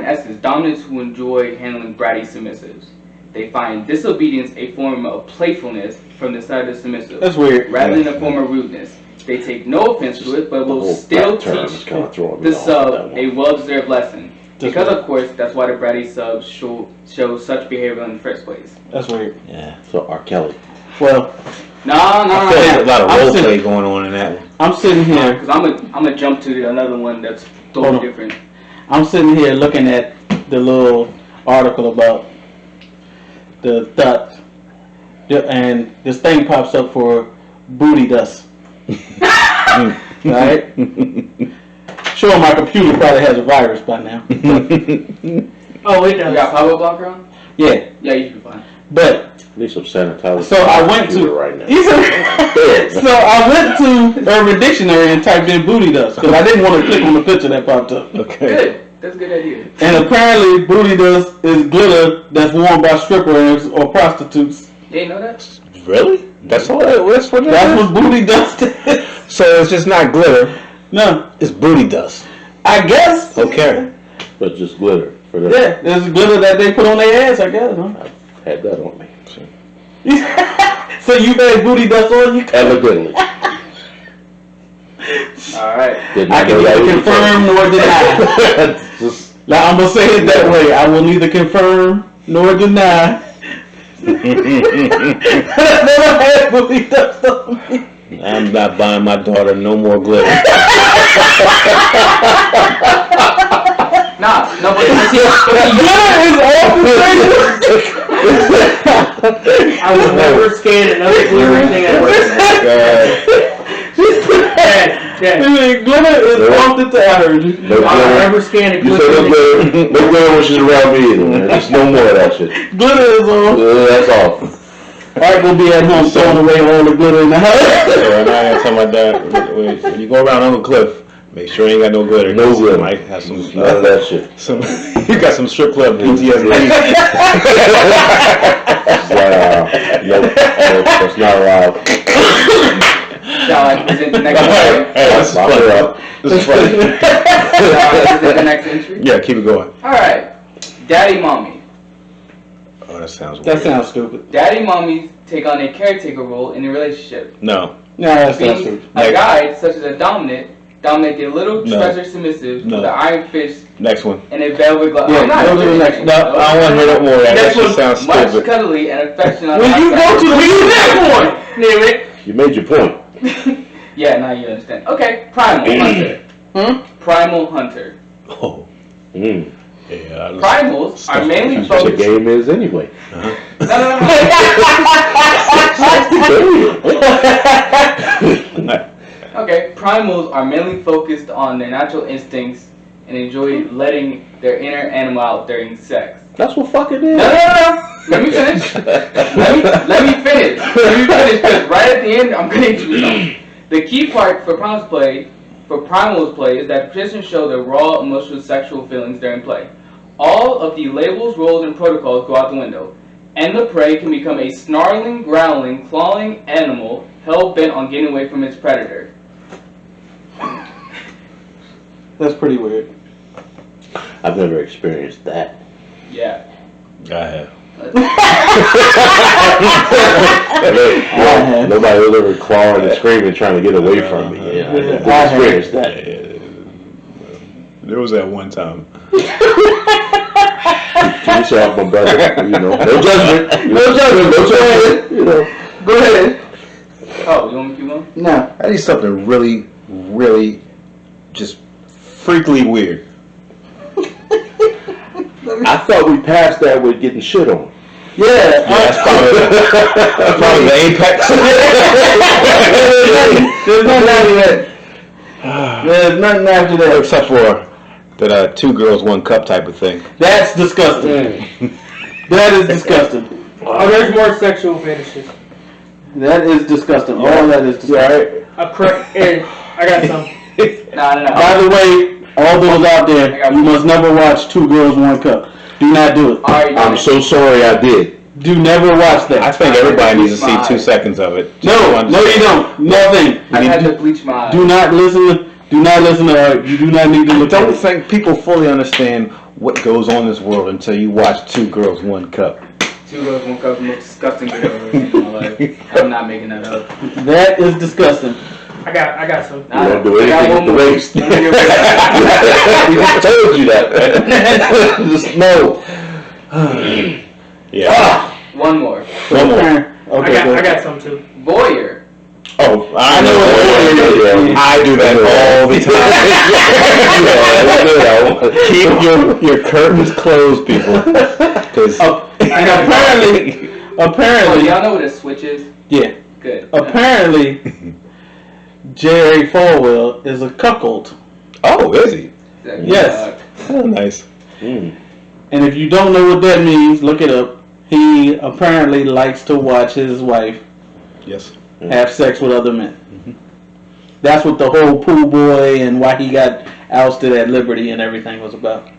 essence dominants who enjoy handling bratty submissives. They find disobedience a form of playfulness from the side of the submissive. That's weird. Rather than a form of rudeness. They take no offense to it, but will still teach the sub a well-deserved lesson. Because, of course, that's why the bratty subs show such behavior in the first place. That's weird. Yeah. So R. Kelly. Well, No. There's a lot of role play going on in that one. I'm sitting here. Because I'm gonna jump to another one that's totally different. I'm sitting here looking at the little article about the thought, and this thing pops up for booty dust. Right? Sure, my computer probably has a virus by now. Oh, it You does. got power blocker on? Yeah, Yeah, you should be fine. but Need some sanitizer. so I went to right now. so I went to Urban Dictionary and typed in booty dust because I didn't want to click on the picture that popped up. Okay. Good. That's a good idea. And apparently, booty dust is glitter that's worn by strippers or prostitutes. You didn't know that? Really? That's what That's what booty dust is. So it's just not glitter. No, It's booty dust. I guess. Okay. But just glitter for them. Yeah, there's glitter that they put on their ass, I guess. Huh? Had that on me. So you had booty dust on you? Evidently. Alright. I can neither confirm nor deny. Just Now I'm gonna say it that way. I will neither confirm nor deny. I never had booty dust on me. I'm not buying my daughter no more glitter. Nah, no, but Glitter is off the I will never scan another glitter thing ever. Glitter is off the I heard you. no I'll glitter. never scan a You say glitter no thing. glitter. No glitter when she's around me either, man. Just no more of that shit. Glitter is off. That's all. Art will be at home throwing away all the glitter in the house. So and I had tell my dad, when you go around Uncle Cliff, make sure you ain't got no glitter. No glitter. You might have some. None of that shit. You got some strip club PTSD. Nope, that's not allowed. shall I present the next entry? Hey, this is Lock funny. her up. This is funny. Shall I present the next entry? Yeah, keep it going. Alright. Daddy mommy. Oh, that sounds weird. That sounds stupid. Daddy mommies take on a caretaker role in a relationship. No. No, that's not Being stupid. a guide, such as a dominate the little No. treasure submissive No. to the iron fist Next one. and a velvet glove. Yeah, I'm not go to the doing next that. one. No, I don't want to hear no more of that. That Next just one, sounds much stupid. cuddly and affection on When the you go outside. to the next one, Damn it. You made your point. Yeah, now you understand. Okay, Primal Hunter. Primal Hunter. Oh. Mm. Yeah. Primals are mainly That's what the focused. game is anyway. No. Okay, primals are mainly focused on their natural instincts and enjoy letting their inner animal out during sex. That's what fucking is. No. Let me finish. Let me finish. Because right at the end, I'm gonna introduce something. The key part for primals play is that participants show their raw emotional sexual feelings during play. All of the labels, roles, and protocols go out the window, and the prey can become a snarling, growling, clawing animal hell-bent on getting away from its predator. that's pretty weird. I've never experienced that. Yeah. I have. Nobody was ever clawing and screaming trying to get away from me. Yeah, I didn't experience that. There was that one time. To yourself, my brother. You know, no judgment. No judgment. You know, Go ahead. Oh, you want me to keep going? No. I need something really, really, just freakily weird. I thought we passed that with getting shit on. Yeah. That's probably the apex. There's nothing after that. There's nothing after that. Except for that 2 girls, 1 cup type of thing. That's disgusting. That is disgusting. Oh, there's more sexual fetishes. That is disgusting. All that is disgusting. Here, I got some. No. By the way, all those out there, you must never watch 2 Girls, 1 Cup. Do not do it. Alright, I'm so sorry I did. Do never watch that. I think everybody needs to see 2 seconds of it. No, you don't. Nothing. I had to bleach my eyes. Do not listen to her. You do not need to I look at don't it. think people fully understand what goes on in this world until you watch 2 girls, 1 cup. 2 girls, 1 cup, the most disgusting thing I've ever seen in my life. I'm not making that up. That is disgusting. I got some. You don't do anything with the waste. We just told you that, man. Just know. Yeah. One more. One more. Okay, I got some too. Voyeur. Oh, I know what I do that all the time. Keep your curtains closed, people. Because And apparently, Y'all know what a switch is? yeah. Good. Apparently, Jerry Falwell is a cuckold. oh, is he? Yes. Oh, nice. Mm. And if you don't know what that means, look it up. He apparently likes to watch his wife Yes. have sex with other men. That's what the whole pool boy and why he got ousted at liberty and everything was about.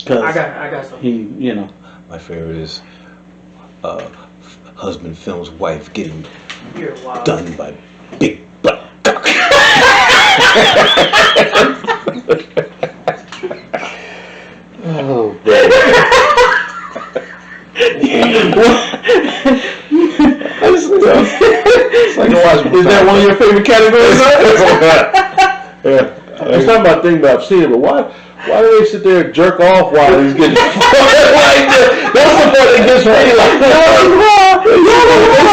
I got something. He, you know. My favorite is husband films wife getting You're wild. done by big black cock. Oh, baby. It's like a watch. Is that one of your favorite categories? Yeah. It's not my thing, but I've seen it. But why do they sit there and jerk off while he's getting like that? That's the part that gets me. Like, they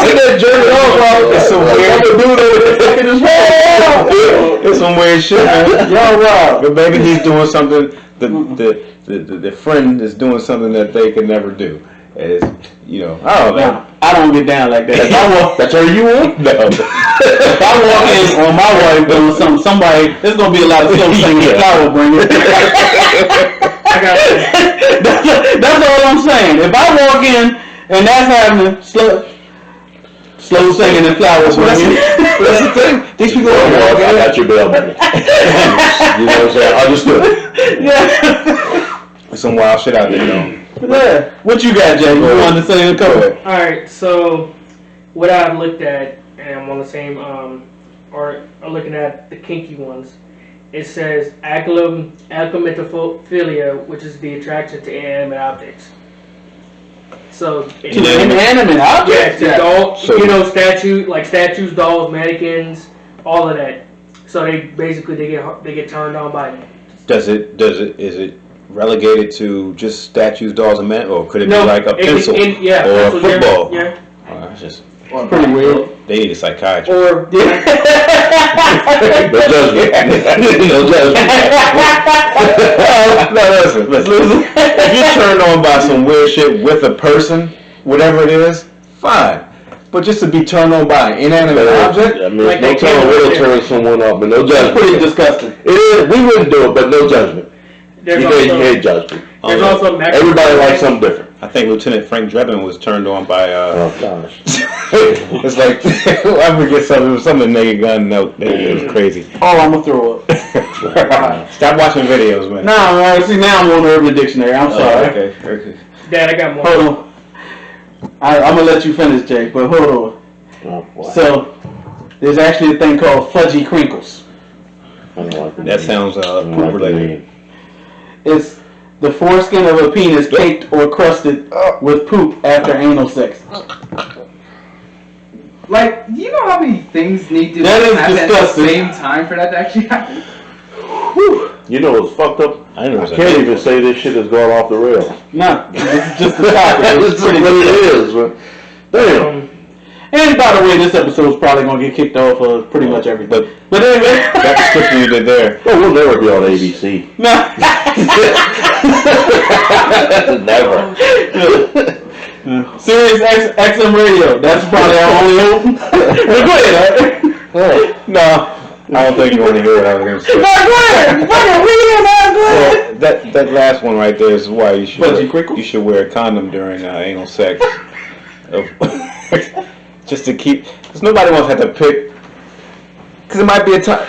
sit there jerking off while It's some weird. It's some weird shit, man. Y'all wild. But maybe he's doing something. The friend is doing something that they could never do. And it's, you know, I don't know. Nah, I don't get down like that. If I walk, That's where you want? No. if I walk in on my wife doing something, somebody, there's gonna be a lot of slow singing that I will bring it. I got something. That's all I'm saying. If I walk in and that's happening, slow singing and flowers bringing. That's the thing. These people are I walking. got your bail money. You know what I'm saying? Understood. Yeah. There's some wild shit out there, you know. Yeah. What you got, Jay? You wanted to say a couple? Alright, so what I've looked at, and I'm on the same, or I'm looking at the kinky ones, it says acrometophilia, which is the attraction to inanimate objects. So, Inanimate objects? yeah, you know, statues, dolls, mannequins, all of that. So they get turned on by it. Is it relegated to just statues, dolls, and men, or could it be like a pencil yeah, or a pencil, football? Yeah. Oh, that's just Pretty weird. they need a psychiatrist. Or No judgment. No judgment. No, listen. If you're turned on by some weird shit with a person, whatever it is, fine. But just to be turned on by an inanimate object, I mean, Like no they telling can't what'll do it. turn someone off, but no judgment. Pretty disgusting. It is. We wouldn't do it, but no judgment. there's You also, can't judge me. there's also Everybody likes something different. I think Lieutenant Frank Drebin was turned on by Oh gosh. it's like I forget something. It was something Naked Gun note. It was crazy. Oh, I'm gonna throw up. Stop watching videos, man. Nah, man. See, now I'm on the Urban Dictionary. I'm sorry. Okay. Dad, I got more. Hold on. I'm gonna let you finish, Jay, but hold on. Oh, boy. So, there's actually a thing called fudgy crinkles. I don't like That sounds poop related. It's the foreskin of a penis caked or crusted with poop after anal sex. Like, do you know how many things need to That is happen disgusting. at the same time for that to actually happen? You know what's fucked up? I didn't know it was I a can't thing. even say this shit has gone off the rails. Nah, this is just the topic. That's It's just pretty what disgusting. it is, man. Damn. And by the way, this episode's probably gonna get kicked off of pretty much everything. But anyway, That description you did there. Oh, we'll never be on ABC. nah. Never. Sirius XM Radio. That's probably our only hope. Go ahead. No, I don't think you want to hear what I was going to say. Go ahead. Go ahead. Well, that last one right there is why you Fudgy crinkles? should wear a condom during anal sex. Just to keep, because nobody wants to have to pick. Because it might be a time.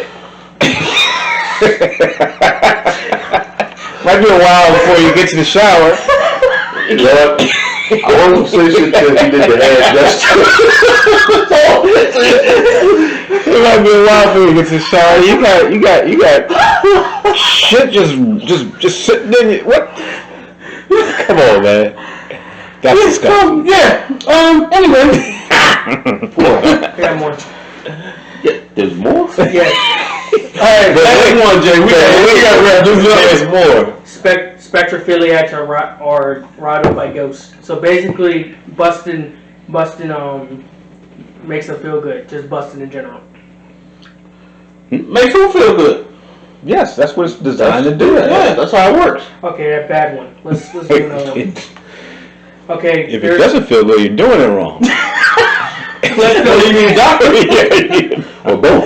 Might be a while before you get to the shower. Yep. I won't say shit till he did the head gesture. It might be a while before you get to the shower. You got shit just sitting in you. What? Come on, man. That's disgusting. Anyway. I got more. There's more? Yeah. Alright, that's one, Jay. We got to wrap this up. There's more. Spectrophiliacs are riled by ghosts. So basically, busting makes them feel good. Just busting in general. Makes who feel good? Yes, that's what it's designed to do. Yeah, that's how it works. Okay, that bad one. Let's do another one. Okay. If it doesn't feel good, you're doing it wrong. Let's go. You mean doctor? Or both.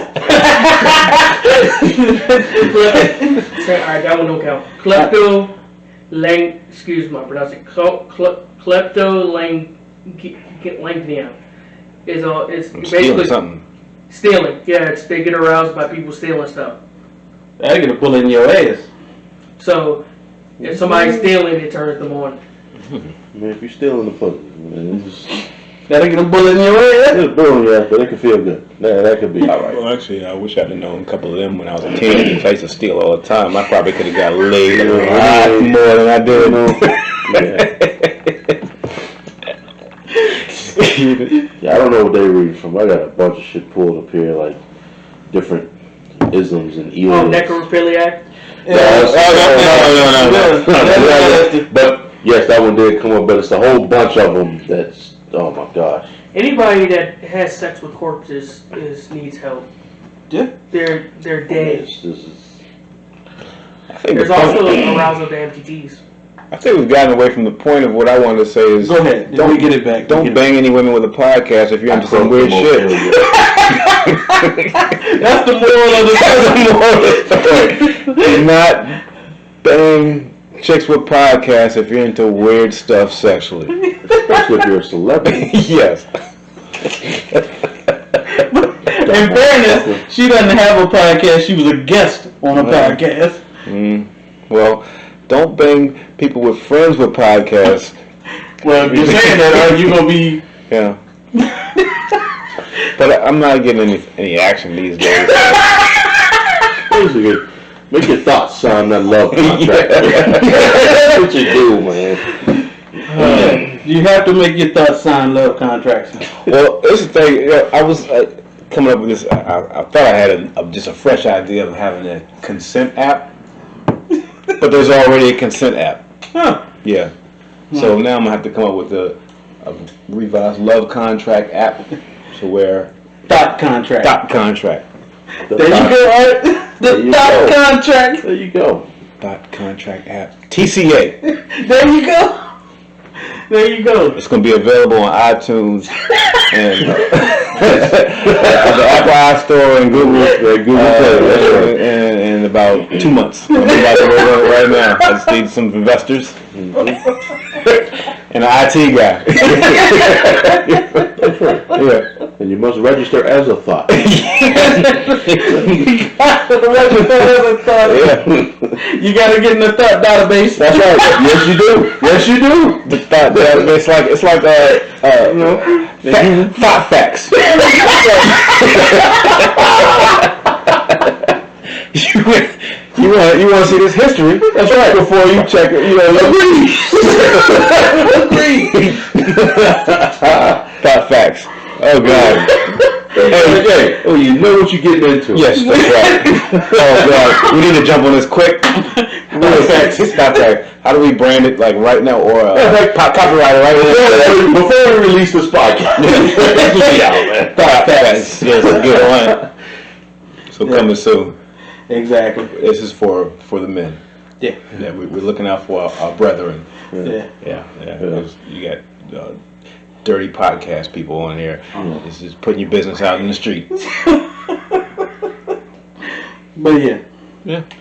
Alright, that one don't count. Excuse my pronouncing. Kleptolangnia is I'm stealing basically something. stealing. Yeah, they get aroused by people stealing stuff. That'll get a bullet in your ass. So if somebody's stealing, it turns them on. I mean, if you're stealing the pussy, man, That'll get a bullet in your ass. it's boom, yeah, but it could feel good. That could be all right. Well, actually, I wish I'd have known a couple of them when I was a teenager. I used to steal all the time. I probably could have got laid a lot more than I did. Yeah, I don't know what they read from. I got a bunch of shit pulled up here, like different isms and eels. Necrophiliac. No. But yes, that one did come up, but it's a whole bunch of them that's, oh my gosh. Anybody that has sex with corpses needs help. Yeah. They're dead. This is, I think There's also arousal to amputees. I think we've gotten away from the point of what I wanted to say is. Go ahead. Don't get it back. Don't bang any women with a podcast if you're into some weird shit. That's the moral of the story. Do not bang chicks with podcasts if you're into weird stuff sexually. especially if you're a celebrity. Yes. In fairness, she doesn't have a podcast. She was a guest on a podcast. Well, don't bang people with friends with podcasts. Well, if you're saying that, are you gonna be? Yeah. But I'm not getting any action these days. Basically, make your thoughts sign that love contract. That's what you do, man. You have to make your thoughts sign love contracts. Well, this is the thing. I was coming up with this. I thought I had just a fresh idea of having a consent app, but there's already a consent app. Huh. Yeah. So now I'm gonna have to come up with a revised love contract app. So where Dot contract. dot contract. There you go, Art. The dot contract. There you go. Dot contract app. TCA. There you go. There you go. It's going to be available on iTunes and the Apple iStore and Google Play in about 2 months. I'm about to roll it right now. I just need some investors and an IT guy. Yeah. And you must register as a thought. Yeah. You gotta get in the thought database. That's right. Yes, you do. Yes, you do. The thought database, it's like thought facts. You want to see this history? That's right. Before you check it, agree. Thought facts. Oh God. Hey, oh, you know what you're getting into. Yes, that's right. Oh God, we need to jump on this quick. Thought fact. How do we brand it like right now or copyright it right now? Before we release this podcast. Thought facts. Yes, good one. So coming soon. Exactly. This is for the men. Yeah. Yeah, we're looking out for our brethren. Yeah. Yeah. You got dirty podcast people on here. This is putting your business out in the street. But yeah.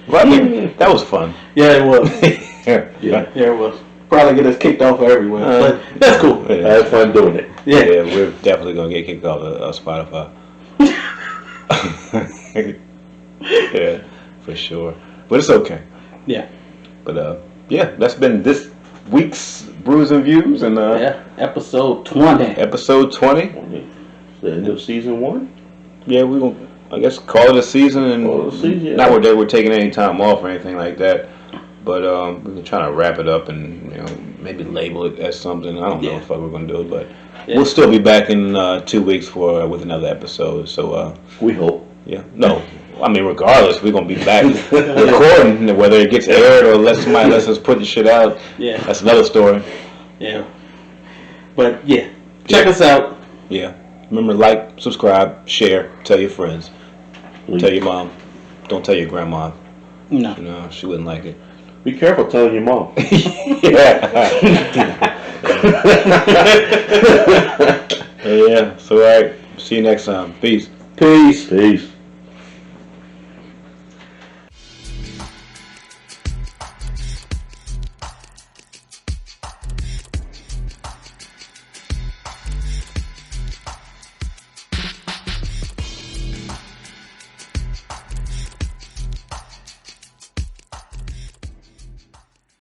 Well, I think that was fun. Yeah, it was. Yeah. Yeah, it was. Probably get us kicked off everywhere. But that's cool. I had fun doing it. Yeah, we're definitely gonna get kicked off of Spotify. Yeah, for sure. But it's okay. Yeah. But that's been this week's Brews and Views, and episode 20. Episode 20. The end of season 1. Yeah, we gonna I call it a season, and not where we're taking any time off or anything like that. But we're trying to wrap it up and maybe label it as something. I don't know if we're gonna do it, but we'll still be back in 2 weeks with another episode. So we hope. Yeah. No. I mean, regardless, we're gonna be back recording. Whether it gets aired or somebody lets us put the shit out, that's another story. Yeah. But check us out. Yeah. Remember, like, subscribe, share, tell your friends, tell your mom. Don't tell your grandma. No. She wouldn't like it. Be careful telling your mom. Yeah. So all right. See you next time. Peace. Peace. Peace.